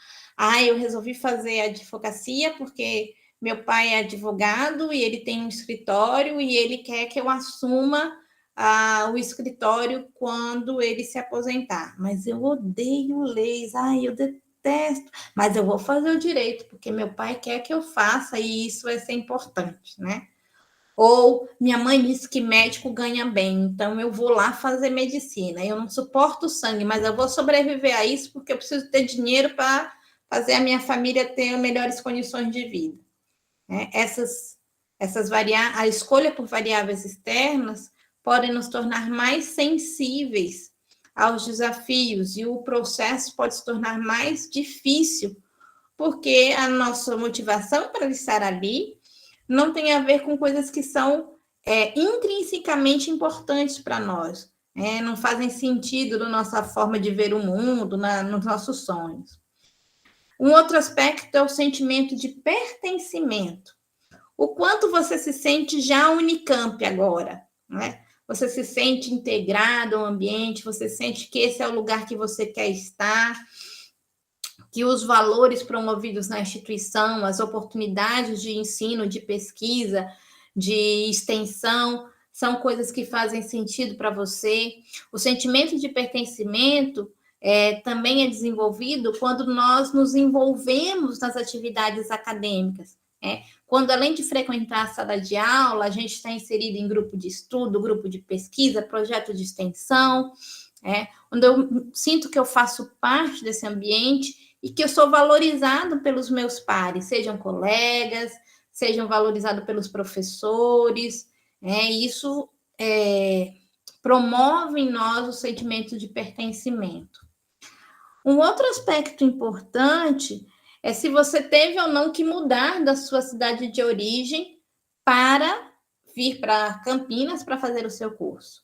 S6: eu resolvi fazer advocacia porque meu pai é advogado e ele tem um escritório e ele quer que eu assuma o escritório quando ele se aposentar. Mas eu odeio leis, eu detesto, mas eu vou fazer o direito, porque meu pai quer que eu faça e isso vai ser importante, né? Ou minha mãe disse que médico ganha bem, então eu vou lá fazer medicina. Eu não suporto sangue, mas eu vou sobreviver a isso porque eu preciso ter dinheiro para fazer a minha família ter melhores condições de vida. A escolha por variáveis externas podem nos tornar mais sensíveis aos desafios e o processo pode se tornar mais difícil, porque a nossa motivação para estar ali não tem a ver com coisas que são intrinsecamente importantes para nós, não fazem sentido na nossa forma de ver o mundo, nos nossos sonhos. Um outro aspecto é o sentimento de pertencimento. O quanto você se sente já Unicamp agora, né? Você se sente integrado ao ambiente, você sente que esse é o lugar que você quer estar, que os valores promovidos na instituição, as oportunidades de ensino, de pesquisa, de extensão, são coisas que fazem sentido para você. O sentimento de pertencimento também é desenvolvido quando nós nos envolvemos nas atividades acadêmicas. Quando, além de frequentar a sala de aula, a gente está inserido em grupo de estudo, grupo de pesquisa, projeto de extensão, onde eu sinto que eu faço parte desse ambiente e que eu sou valorizado pelos meus pares, sejam colegas, sejam valorizados pelos professores, isso promove em nós o sentimento de pertencimento. Um outro aspecto importante é se você teve ou não que mudar da sua cidade de origem para vir para Campinas para fazer o seu curso.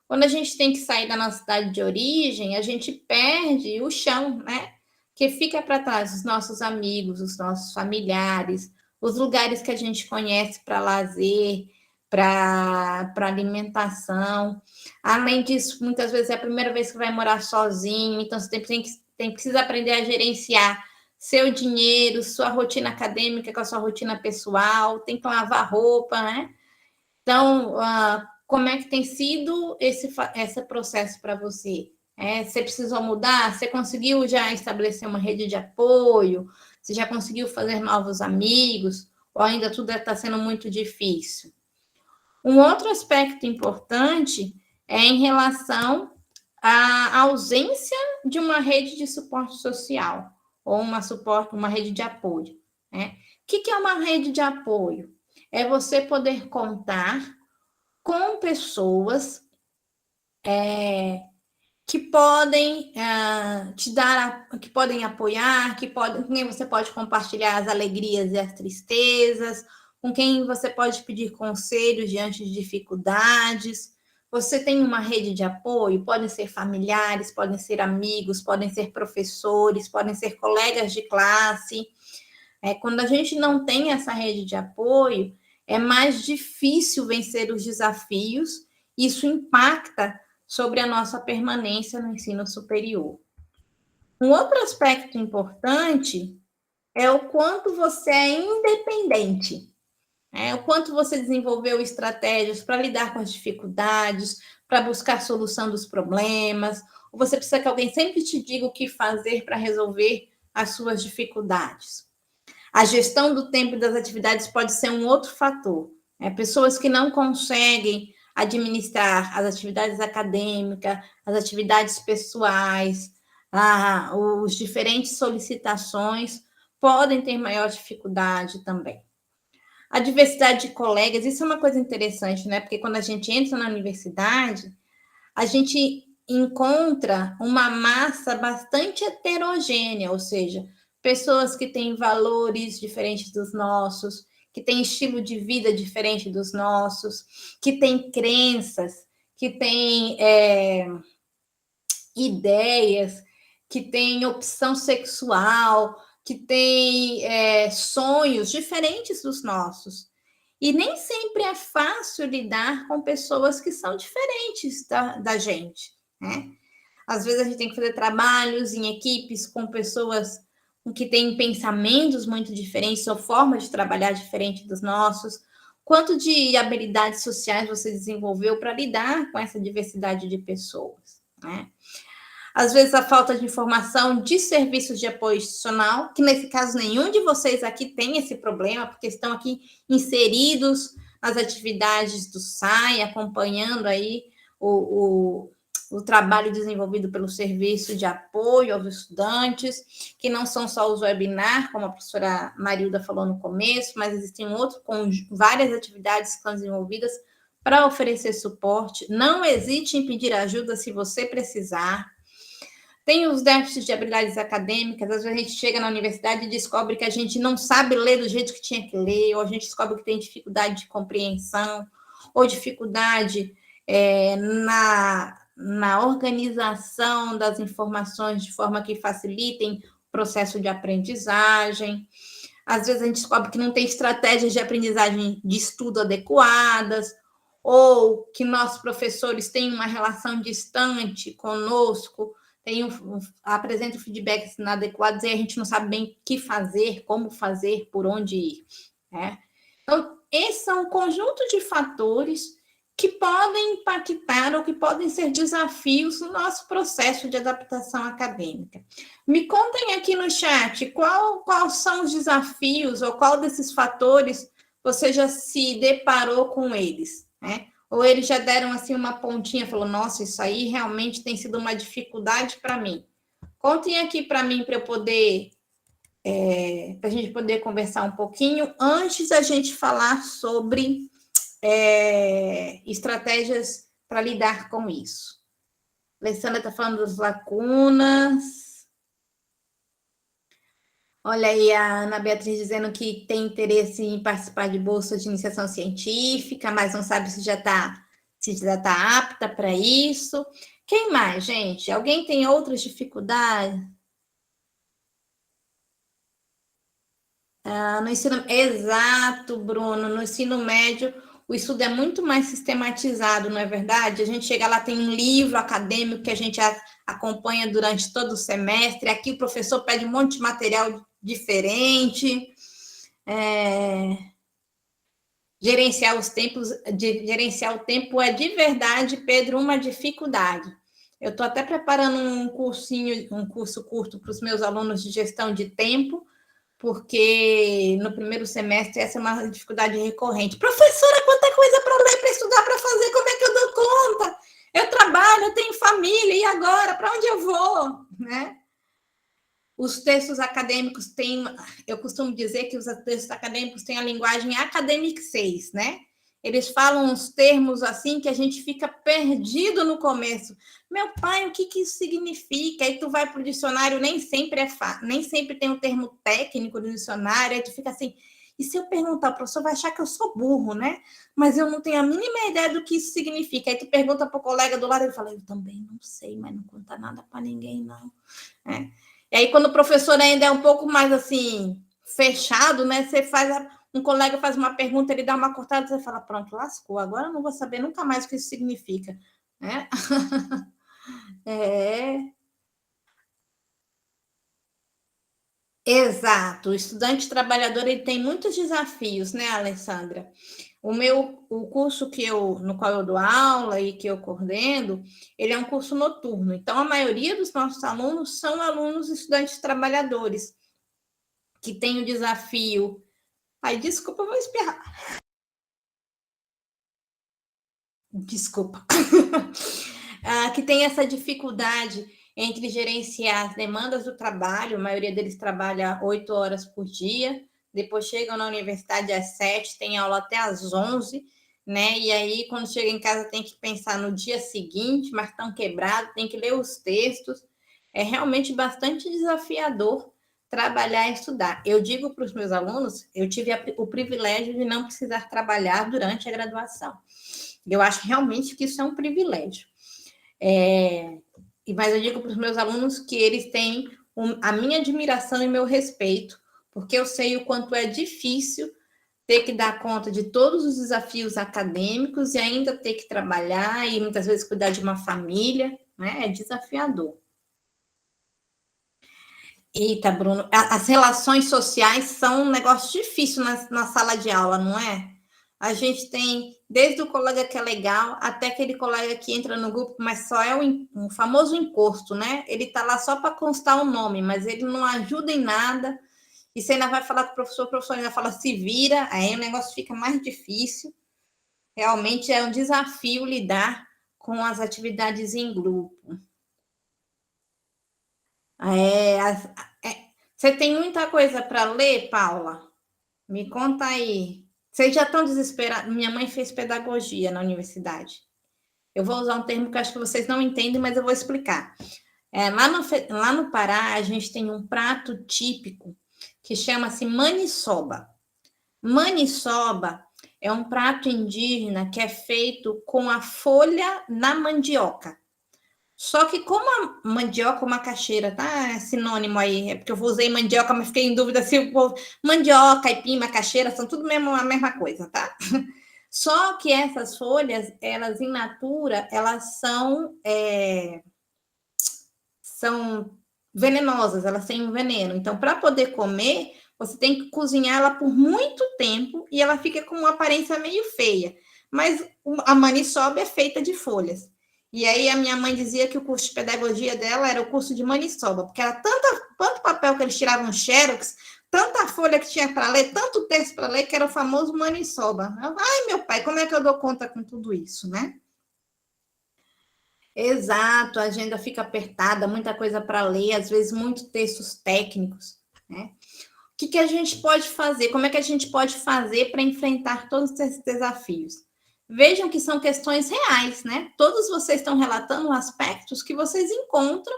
S6: Quando a gente tem que sair da nossa cidade de origem, a gente perde o chão, né? Que fica para trás os nossos amigos, os nossos familiares, os lugares que a gente conhece para lazer, para alimentação. Além disso, muitas vezes é a primeira vez que vai morar sozinho, então você precisa aprender a gerenciar seu dinheiro, sua rotina acadêmica com a sua rotina pessoal, tem que lavar roupa, né? Então, como é que tem sido esse processo para você? Você precisou mudar? Você conseguiu já estabelecer uma rede de apoio? Você já conseguiu fazer novos amigos? Ou ainda tudo está sendo muito difícil? Um outro aspecto importante é em relação à ausência de uma rede de suporte social ou uma rede de apoio, né? O que é uma rede de apoio? É você poder contar com pessoas que podem te dar, que podem apoiar, com quem você pode compartilhar as alegrias e as tristezas, com quem você pode pedir conselhos diante de dificuldades. Você tem uma rede de apoio, podem ser familiares, podem ser amigos, podem ser professores, podem ser colegas de classe. Quando a gente não tem essa rede de apoio, é mais difícil vencer os desafios, isso impacta sobre a nossa permanência no ensino superior. Um outro aspecto importante é o quanto você é independente, o quanto você desenvolveu estratégias para lidar com as dificuldades, para buscar solução dos problemas, ou você precisa que alguém sempre te diga o que fazer para resolver as suas dificuldades. A gestão do tempo e das atividades pode ser um outro fator. Pessoas que não conseguem administrar as atividades acadêmicas, as atividades pessoais, as diferentes solicitações, podem ter maior dificuldade também. A diversidade de colegas, isso é uma coisa interessante, né? Porque quando a gente entra na universidade, a gente encontra uma massa bastante heterogênea, ou seja, pessoas que têm valores diferentes dos nossos, que têm estilo de vida diferente dos nossos, que têm crenças, que têm ideias, que têm opção sexual, que têm sonhos diferentes dos nossos. E nem sempre é fácil lidar com pessoas que são diferentes da gente, né? Às vezes a gente tem que fazer trabalhos em equipes com pessoas que têm pensamentos muito diferentes ou formas de trabalhar diferente dos nossos. Quanto de habilidades sociais você desenvolveu para lidar com essa diversidade de pessoas, né? Às vezes a falta de informação de serviços de apoio institucional, que nesse caso nenhum de vocês aqui tem esse problema, porque estão aqui inseridos nas atividades do SAI, acompanhando aí o trabalho desenvolvido pelo serviço de apoio aos estudantes, que não são só os webinars, como a professora Marilda falou no começo, mas existem várias atividades que são desenvolvidas para oferecer suporte. Não hesite em pedir ajuda se você precisar. Tem os déficits de habilidades acadêmicas, às vezes a gente chega na universidade e descobre que a gente não sabe ler do jeito que tinha que ler, ou a gente descobre que tem dificuldade de compreensão, ou dificuldade na organização das informações de forma que facilitem o processo de aprendizagem. Às vezes a gente descobre que não tem estratégias de aprendizagem de estudo adequadas, ou que nossos professores têm uma relação distante conosco, apresentam feedbacks inadequados e a gente não sabe bem o que fazer, como fazer, por onde ir, né? Então, esse é um conjunto de fatores que podem impactar ou que podem ser desafios no nosso processo de adaptação acadêmica. Me contem aqui no chat quais são os desafios ou qual desses fatores você já se deparou com eles, né? Ou eles já deram assim uma pontinha, falou, nossa, isso aí realmente tem sido uma dificuldade para mim. Contem aqui para mim, para eu poder, para a gente poder conversar um pouquinho, antes da gente falar sobre estratégias para lidar com isso. A Alessandra está falando das lacunas. Olha aí a Ana Beatriz dizendo que tem interesse em participar de bolsa de iniciação científica, mas não sabe se já está apta para isso. Quem mais, gente? Alguém tem outras dificuldades? No ensino... Exato, Bruno. No ensino médio, o estudo é muito mais sistematizado, não é verdade? A gente chega lá, tem um livro acadêmico que a gente acompanha durante todo o semestre. Aqui o professor pede um monte de material diferente. Gerenciar o tempo é de verdade, Pedro, uma dificuldade. Eu estou até preparando um curso curto para os meus alunos de gestão de tempo, porque no primeiro semestre essa é uma dificuldade recorrente. Professora, quanta coisa para ler, para estudar, para fazer, como é que eu dou conta? Eu trabalho, eu tenho família, e agora? Para onde eu vou? Né? Os textos acadêmicos têm... Eu costumo dizer que os textos acadêmicos têm a linguagem academic 6, né? Eles falam uns termos assim que a gente fica perdido no começo. Meu pai, o que isso significa? Aí tu vai para o dicionário, nem sempre nem sempre tem um termo técnico no dicionário, aí tu fica assim, e se eu perguntar, o professor vai achar que eu sou burro, né? Mas eu não tenho a mínima ideia do que isso significa. Aí tu pergunta para o colega do lado, ele fala, eu também não sei, mas não conta nada para ninguém, não. E aí, quando o professor ainda é um pouco mais assim, fechado, né? Você um colega faz uma pergunta, ele dá uma cortada, você fala, pronto, lascou, agora eu não vou saber nunca mais o que isso significa. Né? Exato, o estudante trabalhador ele tem muitos desafios, né, Alessandra? O curso no qual eu dou aula e que eu coordeno, ele é um curso noturno. Então, a maioria dos nossos alunos são alunos estudantes trabalhadores, que tem o desafio... Ai, desculpa, eu vou espirrar. Desculpa. Que tem essa dificuldade entre gerenciar as demandas do trabalho, a maioria deles trabalha 8 horas por dia, depois chegam na universidade às 7, tem aula até às 11, né? E aí, quando chega em casa, tem que pensar no dia seguinte, mas estão quebrados, tem que ler os textos. É realmente bastante desafiador trabalhar e estudar. Eu digo para os meus alunos, eu tive o privilégio de não precisar trabalhar durante a graduação. Eu acho realmente que isso é um privilégio. Mas eu digo para os meus alunos que eles têm a minha admiração e meu respeito, porque eu sei o quanto é difícil ter que dar conta de todos os desafios acadêmicos e ainda ter que trabalhar e muitas vezes cuidar de uma família, né? É desafiador. Eita, Bruno, as relações sociais são um negócio difícil na sala de aula, não é? A gente tem desde o colega que é legal até aquele colega que entra no grupo, mas só é um famoso encosto, né? Ele está lá só para constar o nome, mas ele não ajuda em nada. E você ainda vai falar com o professor ainda fala se vira, aí o negócio fica mais difícil. Realmente é um desafio lidar com as atividades em grupo. Você tem muita coisa para ler, Paula? Me conta aí. Vocês já estão desesperados? Minha mãe fez pedagogia na universidade. Eu vou usar um termo que acho que vocês não entendem, mas eu vou explicar. Lá no Pará, a gente tem um prato típico que chama-se maniçoba. Maniçoba é um prato indígena que é feito com a folha da mandioca. Só que como a mandioca, macaxeira, tá? É sinônimo aí, é porque eu usei mandioca, mas fiquei em dúvida se mandioca, aipim, macaxeira, são tudo a mesma coisa, tá? Só que essas folhas, elas in natura, elas são venenosas, elas têm um veneno. Então, para poder comer, você tem que cozinhar ela por muito tempo e ela fica com uma aparência meio feia. Mas a maniçoba é feita de folhas. E aí a minha mãe dizia que o curso de pedagogia dela era o curso de maniçoba, porque era tanto papel que eles tiravam xerox, tanta folha que tinha para ler, tanto texto para ler, que era o famoso maniçoba. Ai, meu pai, como é que eu dou conta com tudo isso, né? Exato, a agenda fica apertada, muita coisa para ler, às vezes muitos textos técnicos, né? O que a gente pode fazer? Como é que a gente pode fazer para enfrentar todos esses desafios? Vejam que são questões reais, né? Todos vocês estão relatando aspectos que vocês encontram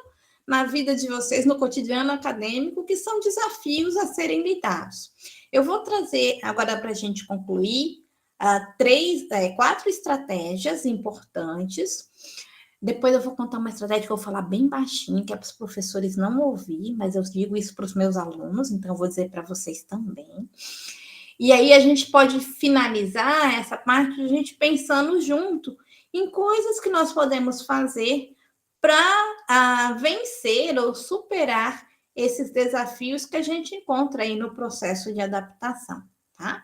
S6: na vida de vocês, no cotidiano acadêmico, que são desafios a serem lidados. Eu vou trazer agora para a gente concluir 4 estratégias importantes. Depois eu vou contar uma estratégia que eu vou falar bem baixinho, que é para os professores não ouvir, mas eu digo isso para os meus alunos, então eu vou dizer para vocês também. E aí a gente pode finalizar essa parte a gente pensando junto em coisas que nós podemos fazer para vencer ou superar esses desafios que a gente encontra aí no processo de adaptação, tá?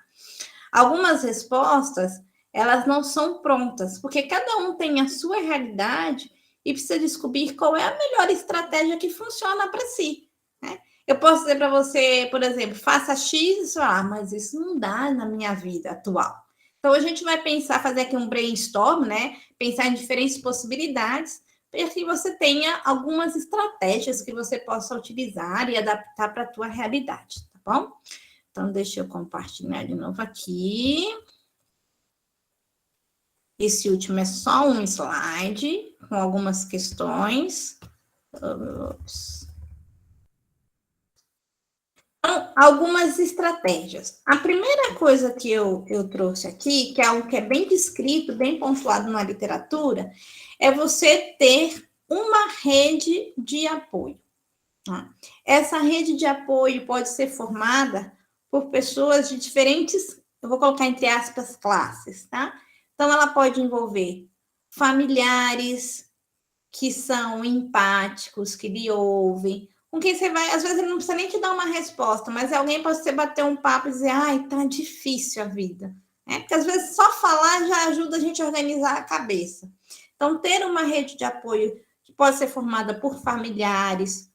S6: Algumas respostas, elas não são prontas, porque cada um tem a sua realidade e precisa descobrir qual é a melhor estratégia que funciona para si, né? Eu posso dizer para você, por exemplo, faça X, mas isso não dá na minha vida atual. Então, a gente vai pensar, fazer aqui um brainstorm, né? Pensar em diferentes possibilidades, para que você tenha algumas estratégias que você possa utilizar e adaptar para a tua realidade, tá bom? Então, deixa eu compartilhar de novo aqui. Esse último é só um slide com algumas questões. Então, algumas estratégias. A primeira coisa que eu trouxe aqui, que é algo que é bem descrito, bem pontuado na literatura, é você ter uma rede de apoio. Tá? Essa rede de apoio pode ser formada por pessoas de diferentes, eu vou colocar entre aspas, classes, tá? Então, ela pode envolver familiares que são empáticos, que lhe ouvem, com quem você vai, às vezes ele não precisa nem te dar uma resposta, mas alguém pode você bater um papo e dizer, ai, tá difícil a vida, né? Porque às vezes só falar já ajuda a gente a organizar a cabeça. Então, ter uma rede de apoio que pode ser formada por familiares,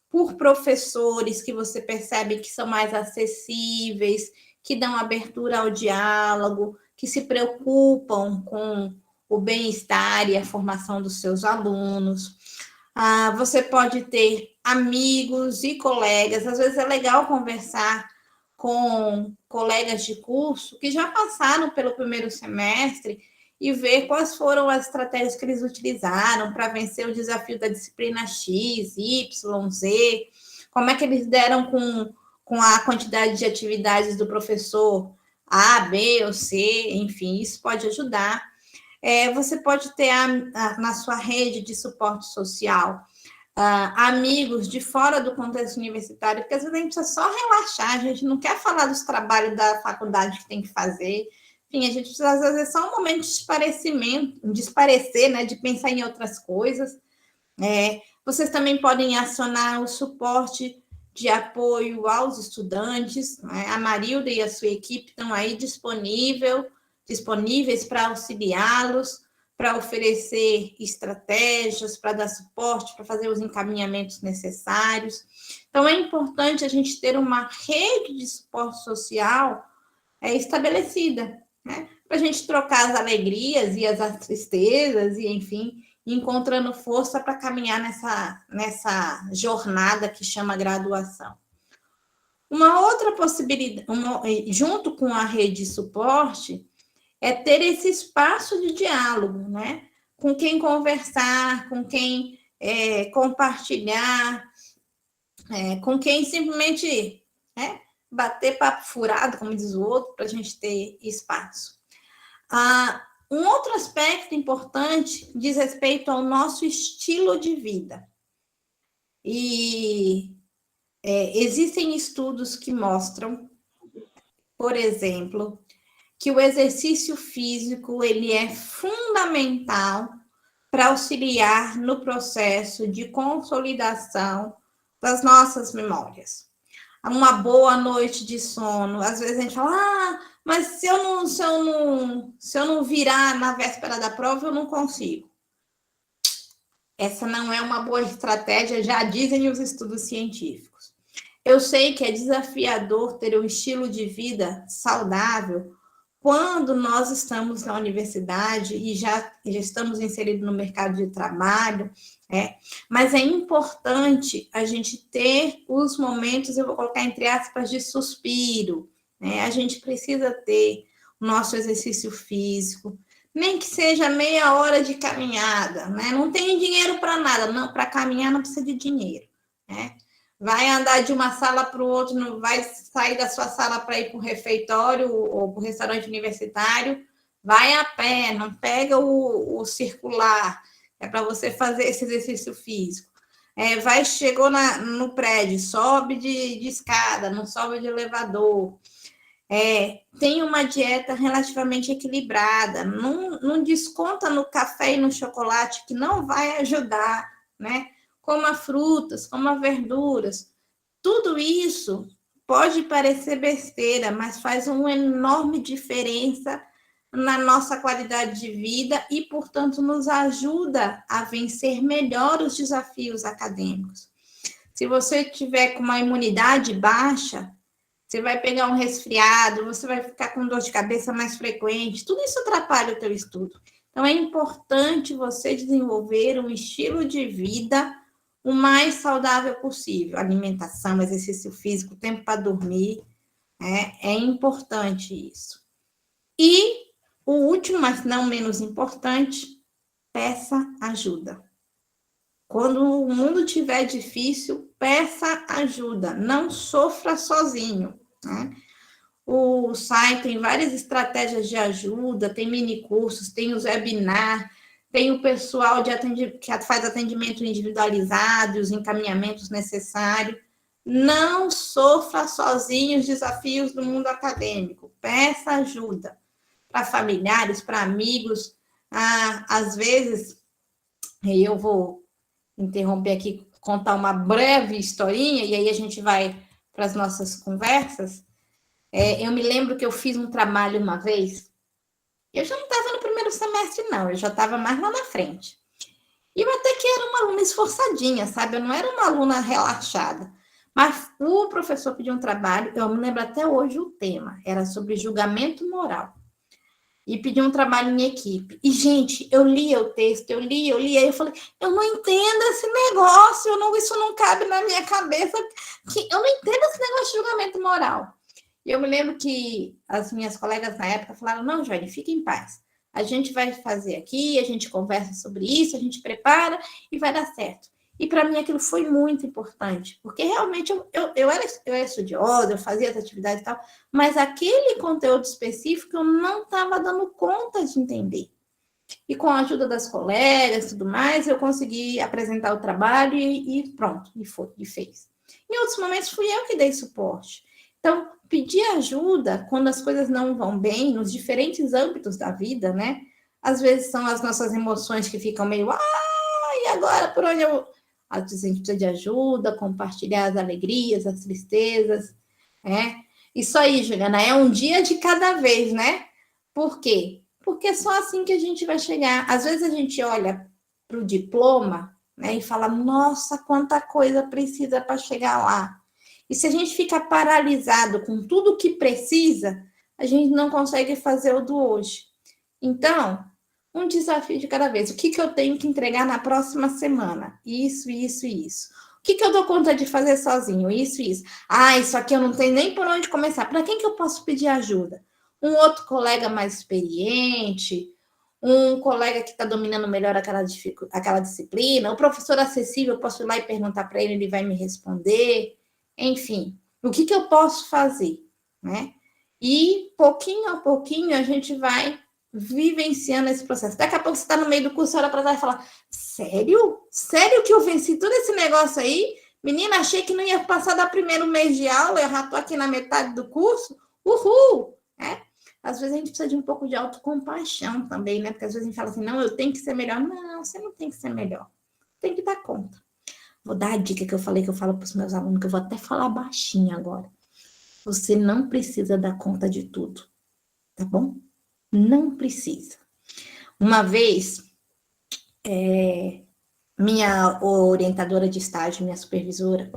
S6: por professores que você percebe que são mais acessíveis, que dão abertura ao diálogo, que se preocupam com o bem-estar e a formação dos seus alunos. Você pode ter amigos e colegas, às vezes é legal conversar com colegas de curso que já passaram pelo primeiro semestre e ver quais foram as estratégias que eles utilizaram para vencer o desafio da disciplina X, Y, Z, como é que eles deram com a quantidade de atividades do professor A, B ou C, enfim, isso pode ajudar. Você pode ter na sua rede de suporte social amigos de fora do contexto universitário, porque às vezes a gente precisa só relaxar, a gente não quer falar dos trabalhos da faculdade que tem que fazer, enfim, a gente precisa às vezes só um momento de esparecer, né, de pensar em outras coisas. Vocês também podem acionar o suporte de apoio aos estudantes, né? A Marilda e a sua equipe estão aí disponíveis para auxiliá-los, para oferecer estratégias, para dar suporte, para fazer os encaminhamentos necessários. Então, é importante a gente ter uma rede de suporte social estabelecida, né? Para a gente trocar as alegrias e as tristezas, e, enfim, encontrando força para caminhar nessa jornada que chama graduação. Uma outra possibilidade, junto com a rede de suporte, é ter esse espaço de diálogo, né? Com quem conversar, com quem compartilhar, com quem simplesmente bater papo furado, como diz o outro, para a gente ter espaço. Um outro aspecto importante diz respeito ao nosso estilo de vida. E existem estudos que mostram, por exemplo, que o exercício físico ele é fundamental para auxiliar no processo de consolidação das nossas memórias. Uma boa noite de sono, às vezes a gente fala, mas se eu não virar na véspera da prova, eu não consigo. Essa não é uma boa estratégia, já dizem os estudos científicos. Eu sei que é desafiador ter um estilo de vida saudável quando nós estamos na universidade e já estamos inseridos no mercado de trabalho, mas é importante a gente ter os momentos, eu vou colocar entre aspas, de suspiro, né? A gente precisa ter o nosso exercício físico, Nem que seja meia hora de caminhada, né? Não tem dinheiro para nada, não, para caminhar não precisa de dinheiro, né? Vai andar de uma sala para o outro, não vai sair da sua sala para ir para o refeitório ou para o restaurante universitário, vai a pé, não pega o circular, é para você fazer esse exercício físico. Chegou no prédio, sobe de escada, não sobe de elevador. Tem uma dieta relativamente equilibrada, não desconta no café e no chocolate, que não vai ajudar, né? Coma frutas, coma verduras. Tudo isso pode parecer besteira, mas faz uma enorme diferença na nossa qualidade de vida e, portanto, nos ajuda a vencer melhor os desafios acadêmicos. Se você tiver com uma imunidade baixa, você vai pegar um resfriado, você vai ficar com dor de cabeça mais frequente, tudo isso atrapalha o teu estudo. Então, é importante você desenvolver um estilo de vida o mais saudável possível. Alimentação, exercício físico, tempo para dormir, é importante isso. E o último, mas não menos importante, peça ajuda. Quando o mundo estiver difícil, peça ajuda, não sofra sozinho, né? O SAI tem várias estratégias de ajuda, tem mini cursos, tem os webinars, tem o pessoal que faz atendimento individualizado, os encaminhamentos necessários. Não sofra sozinho os desafios do mundo acadêmico, peça ajuda para familiares, para amigos. Às vezes, eu vou interromper aqui, contar uma breve historinha, e aí a gente vai para as nossas conversas. Eu me lembro que eu fiz um trabalho uma vez, eu já não estava no primeiro semestre, não, eu já estava mais lá na frente. E eu até que era uma aluna esforçadinha, sabe? Eu não era uma aluna relaxada. Mas o professor pediu um trabalho, eu me lembro até hoje o tema, era sobre julgamento moral. E pediu um trabalho em equipe. E, gente, eu lia o texto, eu li, aí eu falei, eu não entendo esse negócio, isso não cabe na minha cabeça, eu não entendo esse negócio de julgamento moral. E eu me lembro que as minhas colegas na época falaram, não, Joane, fique em paz. A gente vai fazer aqui, a gente conversa sobre isso, a gente prepara e vai dar certo. E para mim aquilo foi muito importante, porque realmente eu era estudiosa, eu fazia as atividades e tal, mas aquele conteúdo específico eu não estava dando conta de entender. E com a ajuda das colegas e tudo mais, eu consegui apresentar o trabalho e pronto, e fez. Em outros momentos fui eu que dei suporte. Então, pedir ajuda quando as coisas não vão bem, nos diferentes âmbitos da vida, né? Às vezes são as nossas emoções que ficam meio, e agora por onde eu... Às vezes a gente precisa de ajuda, compartilhar as alegrias, as tristezas, né? Isso aí, Juliana, é um dia de cada vez, né? Por quê? Porque é só assim que a gente vai chegar. Às vezes a gente olha para o diploma, né, e fala, nossa, quanta coisa precisa para chegar lá. E se a gente fica paralisado com tudo que precisa, a gente não consegue fazer o do hoje. Então, um desafio de cada vez. O que eu tenho que entregar na próxima semana? Isso. O que eu dou conta de fazer sozinho? Isso. Isso aqui eu não tenho nem por onde começar. Para quem que eu posso pedir ajuda? Um outro colega mais experiente, um colega que está dominando melhor aquela disciplina, o professor acessível, eu posso ir lá e perguntar para ele, ele vai me responder. Enfim, o que eu posso fazer, né? E, pouquinho a pouquinho, a gente vai vivenciando esse processo. Daqui a pouco você está no meio do curso, olha para trás e fala, sério? Sério que eu venci todo esse negócio aí? Menina, achei que não ia passar do primeiro mês de aula, eu já estou aqui na metade do curso. Uhul! Né? Às vezes a gente precisa de um pouco de autocompaixão também, né? Porque às vezes a gente fala assim, não, eu tenho que ser melhor. Não, você não tem que ser melhor. Tem que dar conta. Vou dar a dica que eu falo para os meus alunos, que eu vou até falar baixinho agora. Você não precisa dar conta de tudo, tá bom? Não precisa. Uma vez, minha orientadora de estágio, minha supervisora,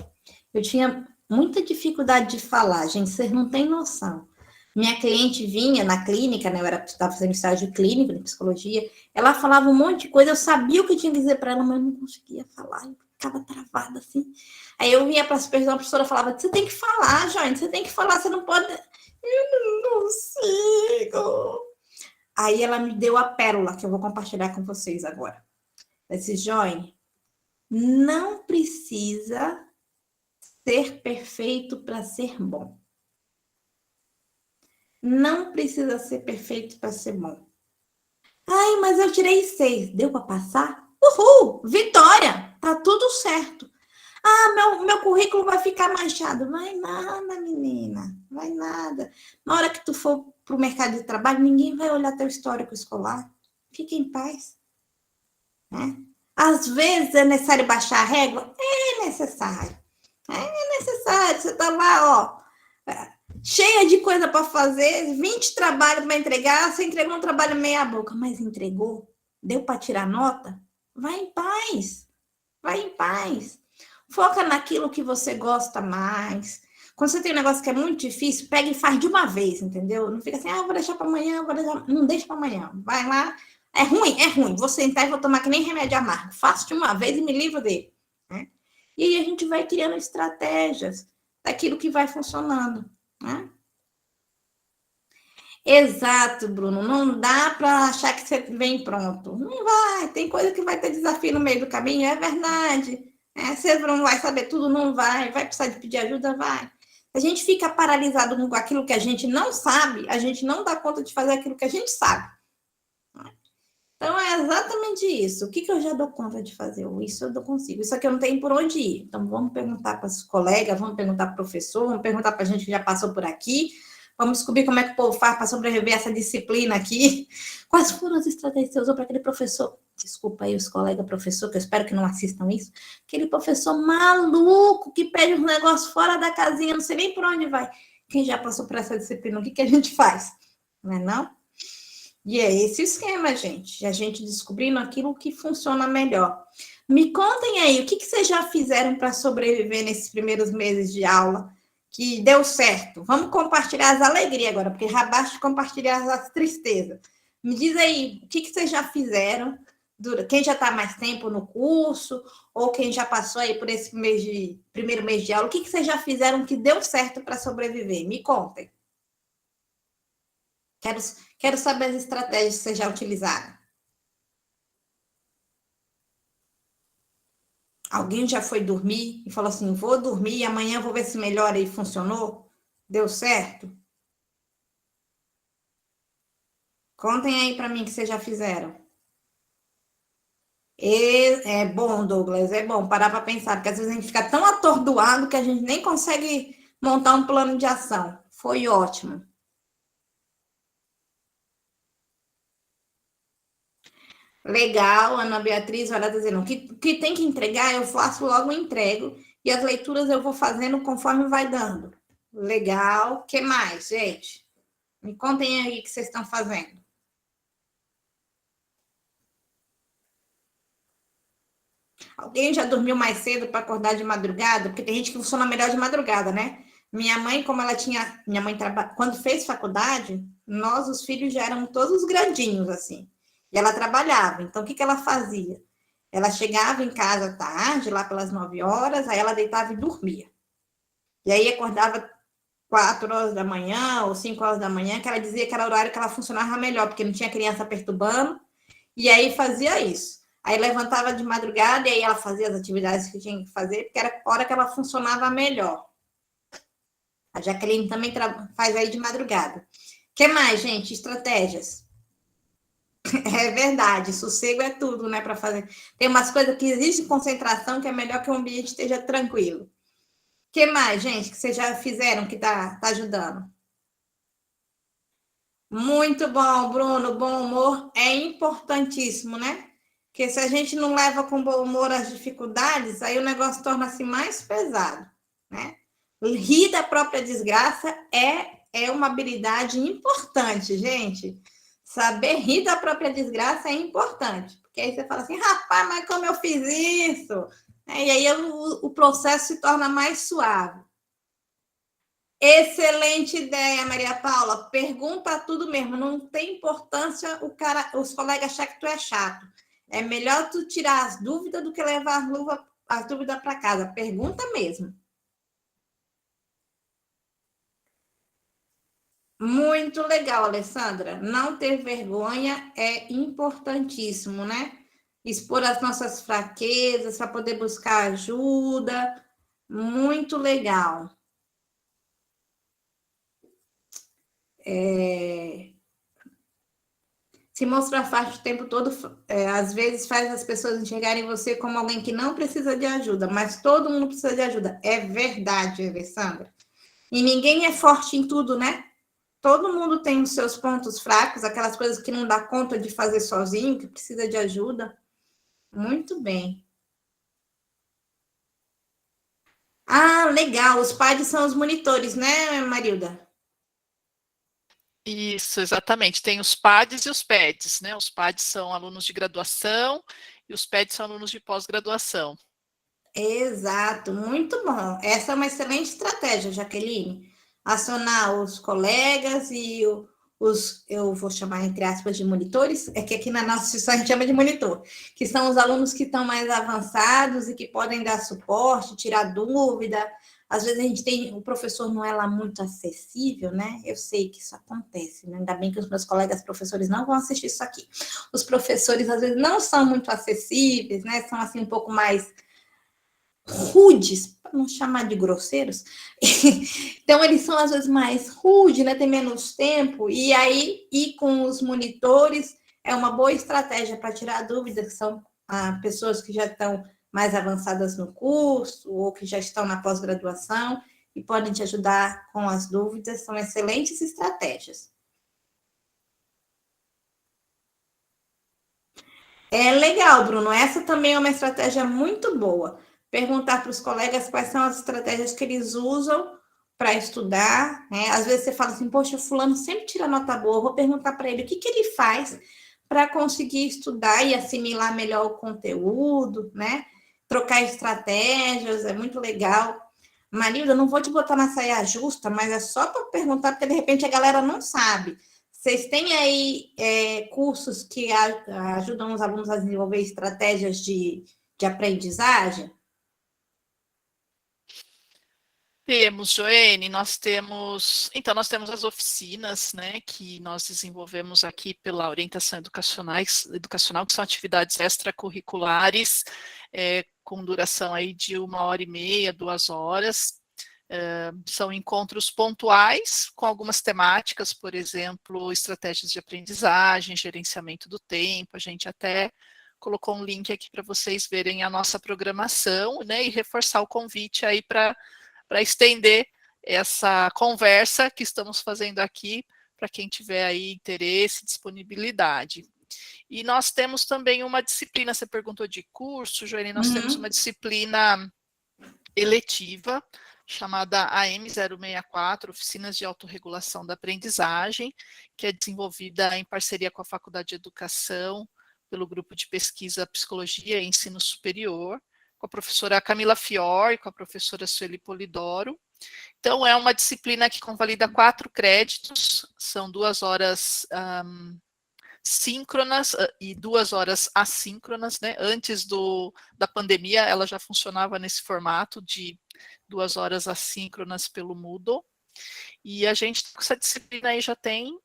S6: eu tinha muita dificuldade de falar, gente, vocês não têm noção. Minha cliente vinha na clínica, né, eu estava fazendo estágio clínico de psicologia, ela falava um monte de coisa, eu sabia o que eu tinha que dizer para ela, mas eu não conseguia falar, eu ficava travada assim. Aí eu vinha para a supervisora, a professora falava, você tem que falar, Joane, você tem que falar, você não pode... Eu não consigo. Aí ela me deu a pérola, que eu vou compartilhar com vocês agora. Esse Joy, não precisa ser perfeito para ser bom. Não precisa ser perfeito para ser bom. Ai, mas eu tirei 6. Deu para passar? Uhul! Vitória! Tá tudo certo. Ah, meu currículo vai ficar manchado. Vai nada, menina. Vai nada. Na hora que tu for para o mercado de trabalho, ninguém vai olhar teu histórico escolar. Fique em paz. Né? Às vezes é necessário baixar a régua? É necessário. É necessário. Você tá lá, ó, cheia de coisa para fazer, 20 trabalhos para entregar, você entregou um trabalho meia boca, mas entregou? Deu para tirar nota? Vai em paz. Vai em paz. Foca naquilo que você gosta mais. Quando você tem um negócio que é muito difícil, pega e faz de uma vez, entendeu? Não fica assim, vou deixar para amanhã, vou deixar... Não deixa para amanhã. Vai lá. É ruim. Vou sentar e vou tomar que nem remédio amargo. Faço de uma vez e me livro dele. Né? E aí a gente vai criando estratégias daquilo que vai funcionando. Né? Exato, Bruno. Não dá para achar que você vem pronto. Não vai. Tem coisa que vai ter desafio no meio do caminho, é verdade. Você não vai saber tudo, não vai. Vai precisar de pedir ajuda, vai. Se a gente fica paralisado com aquilo que a gente não sabe, a gente não dá conta de fazer aquilo que a gente sabe. Então, é exatamente isso. O que eu já dou conta de fazer? Isso eu não consigo. Isso aqui eu não tenho por onde ir. Então, vamos perguntar para os colegas, vamos perguntar para o professor, vamos perguntar para a gente que já passou por aqui. Vamos descobrir como é que o povo faz para sobreviver a essa disciplina aqui. Quais foram as estratégias que você usou para aquele professor? Desculpa aí os colegas professor, que eu espero que não assistam isso. Aquele professor maluco que pede uns negócios fora da casinha, não sei nem por onde vai. Quem já passou por essa disciplina, o que a gente faz? Não é não? E é esse o esquema, gente. A gente descobrindo aquilo que funciona melhor. Me contem aí, o que vocês já fizeram para sobreviver nesses primeiros meses de aula? Que deu certo. Vamos compartilhar as alegrias agora, porque já basta compartilhar as tristezas. Me diz aí, o que vocês já fizeram? Quem já está mais tempo no curso, ou quem já passou aí por esse primeiro mês de aula, o que vocês já fizeram que deu certo para sobreviver? Me contem. Quero saber as estratégias que vocês já utilizaram. Alguém já foi dormir e falou assim, vou dormir e amanhã vou ver se melhora e funcionou? Deu certo? Contem aí para mim o que vocês já fizeram. É bom, Douglas, é bom parar para pensar, porque às vezes a gente fica tão atordoado que a gente nem consegue montar um plano de ação. Foi ótimo. Legal, Ana Beatriz, olha, tá dizendo, que tem que entregar, eu faço logo, entrego, e as leituras eu vou fazendo conforme vai dando. Legal, o que mais, gente? Me contem aí o que vocês estão fazendo. Alguém já dormiu mais cedo para acordar de madrugada? Porque tem gente que funciona melhor de madrugada, né? Minha mãe, como ela tinha... Minha mãe, quando fez faculdade, nós, os filhos, já éramos todos grandinhos, assim. E ela trabalhava. Então, o que ela fazia? Ela chegava em casa tarde, lá pelas 9 horas, aí ela deitava e dormia. E aí acordava 4 horas da manhã ou 5 horas da manhã, que ela dizia que era o horário que ela funcionava melhor, porque não tinha criança perturbando. E aí fazia isso. Aí levantava de madrugada e aí ela fazia as atividades que tinha que fazer, porque era a hora que ela funcionava melhor. A Jaqueline também faz aí de madrugada. O que mais, gente? Estratégias. É verdade, sossego é tudo, né, para fazer. Tem umas coisas que exigem concentração, que é melhor que o ambiente esteja tranquilo. O que mais, gente, que vocês já fizeram que tá ajudando? Muito bom, Bruno. Bom humor é importantíssimo, né? Porque se a gente não leva com bom humor as dificuldades, aí o negócio torna-se mais pesado, né? Rir da própria desgraça é uma habilidade importante, gente. Saber rir da própria desgraça é importante. Porque aí você fala assim, rapaz, mas como eu fiz isso? E aí o processo se torna mais suave. Excelente ideia, Maria Paula. Pergunta tudo mesmo. Não tem importância os colegas acharem que tu é chato. É melhor tu tirar as dúvidas do que levar as dúvidas para casa. Pergunta mesmo. Muito legal, Alessandra. Não ter vergonha é importantíssimo, né? Expor as nossas fraquezas para poder buscar ajuda. Muito legal. Se mostrar fácil o tempo todo, às vezes faz as pessoas enxergarem você como alguém que não precisa de ajuda, mas todo mundo precisa de ajuda. É verdade, Alessandra. E ninguém é forte em tudo, né? Todo mundo tem os seus pontos fracos, aquelas coisas que não dá conta de fazer sozinho, que precisa de ajuda. Muito bem. Ah, legal. Os PADs são os monitores, né, Marilda?
S1: Isso, exatamente. Tem os PADs e os PEDs, né? Os PADs são alunos de graduação e os PEDs são alunos de pós-graduação.
S6: Exato, muito bom. Essa é uma excelente estratégia, Jaqueline. Acionar os colegas e os, eu vou chamar entre aspas de monitores, é que aqui na nossa instituição a gente chama de monitor, que são os alunos que estão mais avançados e que podem dar suporte, tirar dúvida. Às vezes a gente tem, o professor não é lá muito acessível, né? Eu sei que isso acontece, né? Ainda bem que os meus colegas professores não vão assistir isso aqui. Os professores às vezes não são muito acessíveis, né? São assim um pouco mais rudes, para não chamar de grosseiros. Então, eles são, às vezes, mais rudes, né? Tem menos tempo, e aí, ir com os monitores é uma boa estratégia para tirar dúvidas, que são pessoas que já estão mais avançadas no curso, ou que já estão na pós-graduação, e podem te ajudar com as dúvidas, são excelentes estratégias. É legal, Bruno, essa também é uma estratégia muito boa. Perguntar para os colegas quais são as estratégias que eles usam para estudar, né? Às vezes você fala assim, poxa, o fulano sempre tira nota boa, vou perguntar para ele o que ele faz para conseguir estudar e assimilar melhor o conteúdo, né? Trocar estratégias, é muito legal. Marilda, eu não vou te botar na saia justa, mas é só para perguntar, porque de repente a galera não sabe. Vocês têm aí cursos que ajudam os alunos a desenvolver estratégias de aprendizagem?
S1: Temos, Joene, então nós temos as oficinas, né, que nós desenvolvemos aqui pela orientação educacional, que são atividades extracurriculares, com duração aí de 1h30, 2 horas, são encontros pontuais, com algumas temáticas, por exemplo, estratégias de aprendizagem, gerenciamento do tempo, a gente até colocou um link aqui para vocês verem a nossa programação, né, e reforçar o convite aí para estender essa conversa que estamos fazendo aqui, para quem tiver aí interesse, disponibilidade. E nós temos também uma disciplina, você perguntou de curso, Joane, nós temos uma disciplina eletiva, chamada AM064, Oficinas de Autorregulação da Aprendizagem, que é desenvolvida em parceria com a Faculdade de Educação, pelo Grupo de Pesquisa Psicologia e Ensino Superior, com a professora Camila Fior e com a professora Sueli Polidoro. Então, é uma disciplina que convalida 4 créditos, são 2 horas síncronas e 2 horas assíncronas, né? Antes da pandemia, ela já funcionava nesse formato de 2 horas assíncronas pelo Moodle, e a gente, essa disciplina aí já tem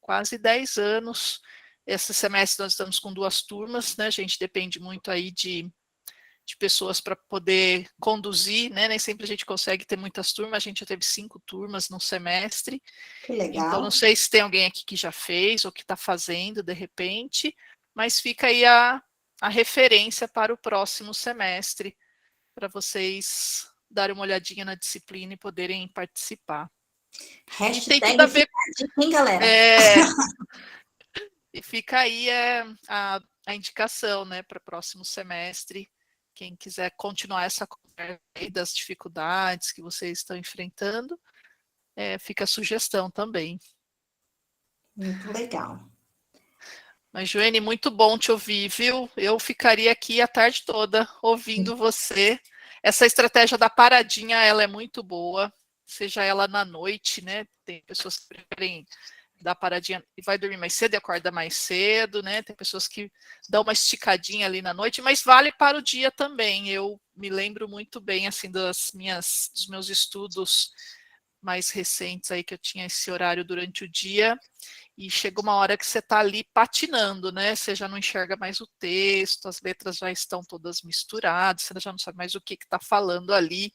S1: quase 10 anos. Esse semestre nós estamos com 2 turmas, né? A gente depende muito aí de pessoas para poder conduzir, né? Nem sempre a gente consegue ter muitas turmas, a gente já teve 5 turmas no semestre.
S6: Que legal.
S1: Então, não sei se tem alguém aqui que já fez ou que está fazendo de repente, mas fica aí a referência para o próximo semestre, para vocês darem uma olhadinha na disciplina e poderem participar.
S6: Hashtag
S1: e tem tudo a ver,
S6: hein, galera?
S1: E fica aí a indicação, né, para o próximo semestre. Quem quiser continuar essa conversa aí das dificuldades que vocês estão enfrentando, fica a sugestão também.
S6: Muito legal.
S1: Mas, Joane, muito bom te ouvir, viu? Eu ficaria aqui a tarde toda ouvindo você. Essa estratégia da paradinha, ela é muito boa, seja ela na noite, né? Tem pessoas que preferem dar paradinha e vai dormir mais cedo e acorda mais cedo, né? Tem pessoas que dão uma esticadinha ali na noite, mas vale para o dia também. Eu me lembro muito bem, assim, dos meus estudos mais recentes aí que eu tinha esse horário durante o dia, e chega uma hora que você está ali patinando, né? Você já não enxerga mais o texto, as letras já estão todas misturadas, você já não sabe mais o que está falando ali,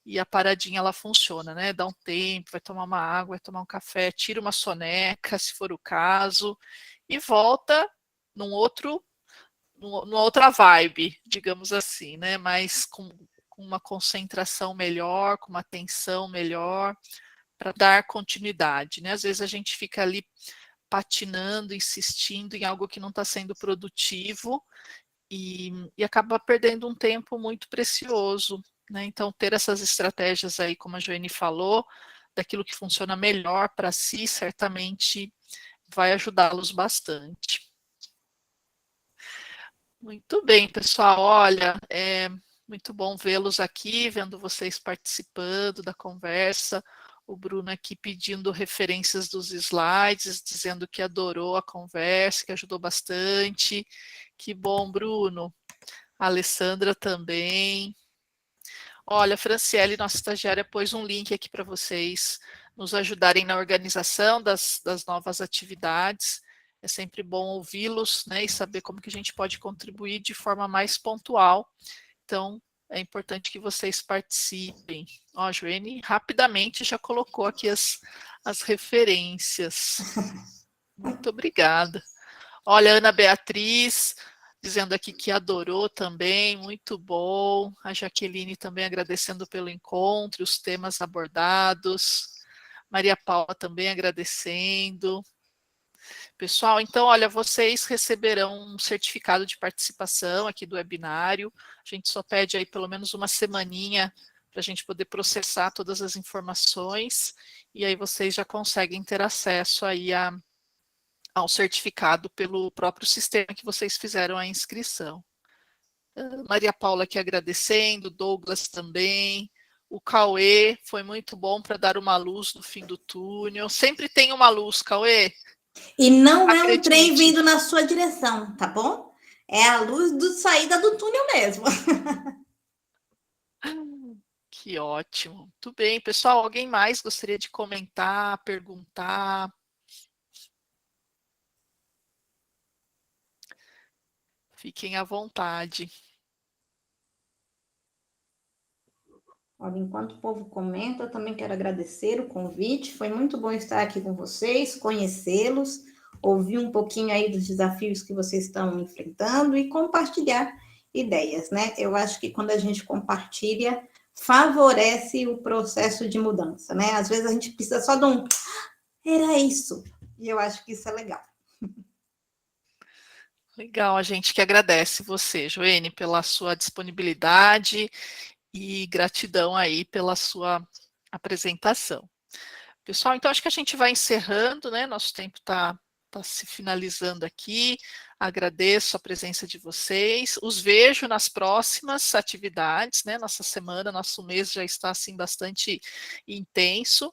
S1: e a paradinha ela funciona, né? Dá um tempo, vai tomar uma água, vai tomar um café, tira uma soneca, se for o caso, e volta numa outra vibe, digamos assim, né? Mas com uma concentração melhor, com uma atenção melhor, para dar continuidade, né? Às vezes a gente fica ali patinando, insistindo em algo que não está sendo produtivo e acaba perdendo um tempo muito precioso, né? Então, ter essas estratégias aí, como a Joane falou, daquilo que funciona melhor para si, certamente vai ajudá-los bastante. Muito bem, pessoal. Olha, é muito bom vê-los aqui, vendo vocês participando da conversa. O Bruno aqui pedindo referências dos slides, dizendo que adorou a conversa, que ajudou bastante. Que bom, Bruno. A Alessandra também. Olha, a Franciele, nossa estagiária, pôs um link aqui para vocês nos ajudarem na organização das novas atividades. É sempre bom ouvi-los, né, e saber como que a gente pode contribuir de forma mais pontual. Então, é importante que vocês participem. Ó, a Joane rapidamente já colocou aqui as referências. Muito obrigada. Olha, Ana Beatriz dizendo aqui que adorou também, muito bom. A Jaqueline também agradecendo pelo encontro, os temas abordados. Maria Paula também agradecendo. Pessoal, então, olha, vocês receberão um certificado de participação aqui do webinário. A gente só pede aí pelo menos uma semaninha para a gente poder processar todas as informações, e aí vocês já conseguem ter acesso aí ao certificado pelo próprio sistema que vocês fizeram a inscrição. Maria Paula aqui agradecendo, Douglas também. O Cauê foi muito bom para dar uma luz no fim do túnel. Sempre tem uma luz, Cauê.
S6: E não é
S1: Acredite.
S6: um trem vindo na sua direção, tá bom? É a luz do saída do túnel mesmo.
S1: Que ótimo. Muito bem, pessoal. Alguém mais gostaria de comentar, perguntar? Fiquem à vontade.
S6: Olha, enquanto o povo comenta, eu também quero agradecer o convite. Foi muito bom estar aqui com vocês, conhecê-los, ouvir um pouquinho aí dos desafios que vocês estão enfrentando e compartilhar ideias, né? Eu acho que quando a gente compartilha, favorece o processo de mudança, né? Às vezes a gente precisa só de um era isso. E eu acho que isso é legal.
S1: Legal, a gente que agradece você, Joene, pela sua disponibilidade e gratidão aí pela sua apresentação. Pessoal, então acho que a gente vai encerrando, né? Nosso tempo está se finalizando aqui. Agradeço a presença de vocês. Os vejo nas próximas atividades, né? Nossa semana, nosso mês já está assim bastante intenso.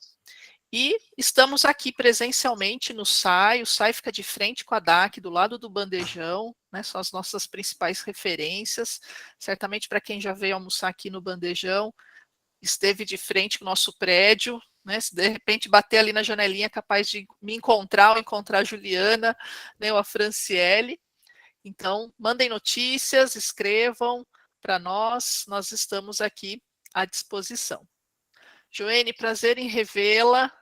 S1: E estamos aqui presencialmente no SAI. O SAI fica de frente com a DAC, do lado do bandejão, né? São as nossas principais referências. Certamente para quem já veio almoçar aqui no bandejão, esteve de frente com o nosso prédio, né? Se de repente bater ali na janelinha, é capaz de me encontrar ou encontrar a Juliana, né? Ou a Franciele. Então, mandem notícias, escrevam para nós estamos aqui à disposição. Joene, prazer em revê-la.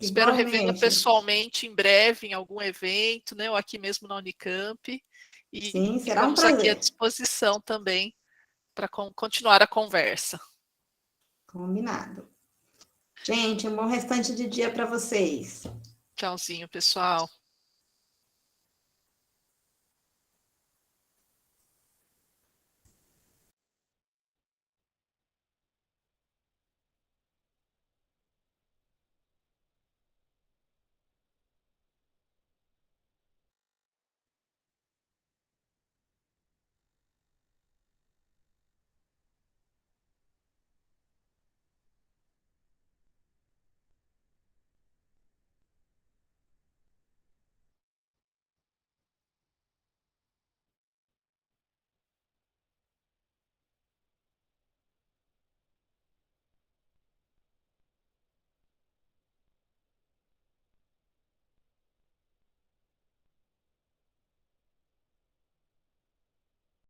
S1: Espero revê-la pessoalmente em breve, em algum evento, né? Ou aqui mesmo na Unicamp. E
S6: sim, será um
S1: ficamos aqui à
S6: prazer.
S1: disposição também para continuar a conversa.
S6: Combinado. Gente, um bom restante de dia para vocês.
S1: Tchauzinho, pessoal.